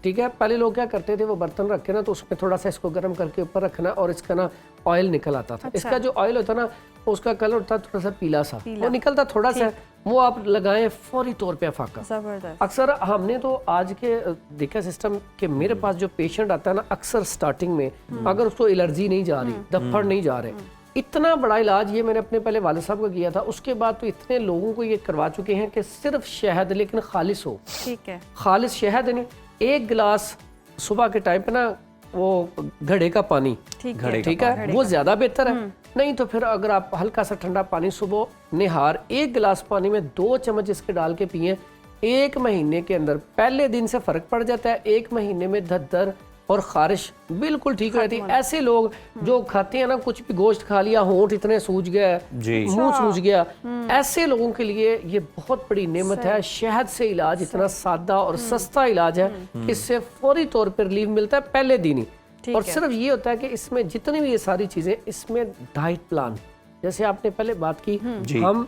ठीक है, पहले लोग क्या करते थे, वो बर्तन रखे ना तो उसमें थोड़ा सा इसको गर्म करके ऊपर रखना और इसका ना ऑयल निकल आता था। इसका जो ऑयल होता ना उसका कलर होता थोड़ा सा पीला सा, वो निकलता थोड़ा सा, वो आप लगाएं फौरी तौर पे फाका। अक्सर हमने तो आज के देखा सिस्टम कि मेरे पास जो पेशेंट आता है ना, अक्सर स्टार्टिंग में अगर उसको एलर्जी नहीं जा रही, दफ्फड़ नहीं जा रहे, इतना बड़ा इलाज ये मैंने अपने पहले वालिद साहब का किया था, उसके बाद तो इतने लोगों को ये करवा चुके हैं कि सिर्फ शहद, लेकिन खालिश हो, ठीक है, खालिश शहद नहीं, 1 गिलास सुबह के टाइम पे ना वो घड़े का पानी, ठीक है, वो ज्यादा बेहतर है। नहीं तो फिर अगर आप हल्का सा ठंडा पानी सुबह निहार 1 गिलास पानी में 2 चम्मच इसके डाल के पिए, 1 महीने के अंदर पहले दिन से फर्क पड़ जाता है, 1 महीने में दर्द और खारिश बिल्कुल ठीक रहती है। ऐसे लोग जो खाते हैं ना, कुछ भी गोश्त खा लिया, होंठ इतने सूज गया, मुंह सूज गया, ऐसे लोगों के लिए ये बहुत बड़ी नेमत है। शहद से इलाज इतना सादा और सस्ता इलाज है, इससे फौरी तौर पर रिलीफ मिलता है पहले दिन ही। और सिर्फ ये होता है कि इसमें जितनी भी ये सारी चीजें, इसमें डाइट प्लान, जैसे आपने पहले बात की, हम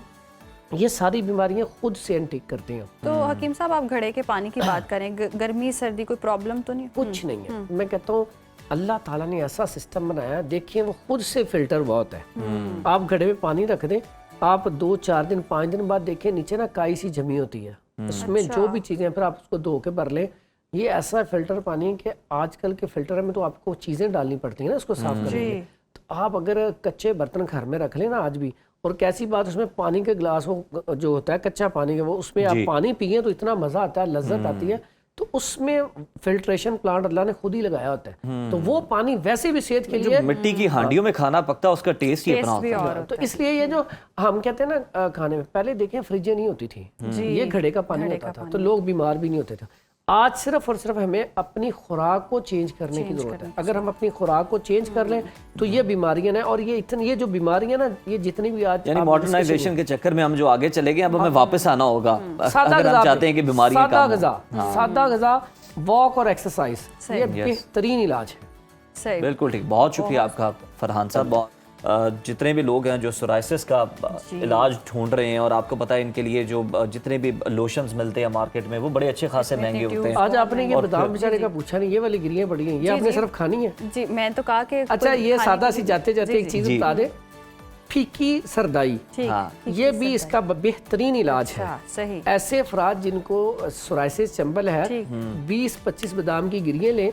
ये सारी बीमारियां खुद से अनटेक करते हैं। तो हकीम साहब, आप घड़े के पानी की बात करें, गर्मी सर्दी कोई प्रॉब्लम तो नहीं? कुछ नहीं है। मैं कहता हूँ अल्लाह ताला ने ऐसा सिस्टम बनाया, देखिए वो खुद से फिल्टर बहुत है। आप घड़े में पानी रख दें, आप 2-4 दिन 5 दिन बाद देखें नीचे ना काई सी जमी होती है, उसमें जो भी चीजें, फिर आप उसको धो के भर लें। ये ऐसा फिल्टर पानी है कि आजकल के फिल्टर में तो आपको चीजें डालनी पड़ती है ना उसको साफ करने के लिए। तो आप अगर कच्चे बर्तन घर में रख लें ना आज भी, और कैसी बात, उसमें पानी के गिलास वो जो होता है कच्चा पानी का, वो उसमें आप पानी पिए तो इतना मजा आता है, लज्जत आती है। तो उसमें फिल्ट्रेशन प्लांट अल्लाह ने खुद ही लगाया होता है, तो वो पानी वैसे भी सेहत के लिए, मिट्टी की हांडियों में खाना पकता है उसका टेस्ट ही अपना होता है। तो इसलिए ये जो हम कहते हैं ना खाने में, पहले देखें फ्रिजें नहीं होती थी, ये घड़े का पानी होता था, तो लोग बीमार भी नहीं होते थे। आज सिर्फ और सिर्फ हमें अपनी खुराक को चेंज करने की जरूरत है। अगर हम अपनी खुराक को चेंज कर लें तो ये बीमारियां हैं, और ये जो बीमारियां ना, ये जितनी भी आज, यानी मॉडर्नाइजेशन के चक्कर में हम जो आगे चले गए, अब हमें वापस आना होगा अगर हम चाहते हैं कि बीमारियां कम हों। सादा ग़िज़ा, वॉक और एक्सरसाइज, ये बेहतरीन इलाज है। सही, बिल्कुल ठीक। बहुत शुक्रिया आपका फरहान साहब। जितने भी लोग हैं जो सोराइसिस का इलाज ढूंढ रहे हैं, और आपको पता है इनके लिए जो जितने भी लोशंस मिलते हैं मार्केट में वो बड़े अच्छे खासे महंगे होते हैं। आज आपने ये बादाम बेचारे का पूछा नहीं, ये वाली गिरियां पड़ी हैं, ये आपने सिर्फ खानी है? जी मैं तो कहा कि अच्छा, ये सादा सी जाते जाते एक चीज बता दे, फीकी सरदाई, ये भी इसका बेहतरीन इलाज है। सही। ऐसे अफराद जिनको सोराइसिस चंबल है, 20-25 बादाम की गिरियां लें,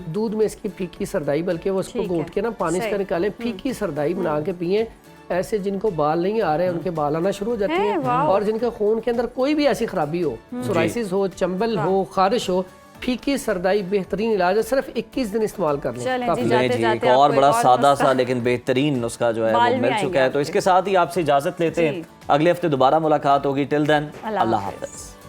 दूध में इसकी फीकी सरदाई, बल्कि वो उसको घोट के ना पानी इसका निकालें, फीकी सरदाई बना के पिए। ऐसे जिनको बाल नहीं आ रहे, उनके बाल आना शुरू हो जाते हैं, और जिनके खून के अंदर कोई भी ऐसी खराबी हो, सोराइसिस हो, चंबल हो, खारिश हो, फीकी सरदाई बेहतरीन इलाज है। सिर्फ 21 दिन इस्तेमाल कर लें। एक और बड़ा सादा सा लेकिन बेहतरीन उसका जो है वो मिल चुका है। तो इसके साथ ही आपसे इजाजत लेते हैं, अगले हफ्ते दोबारा मुलाकात होगी। टिल देन अल्लाह हाफ़िज़।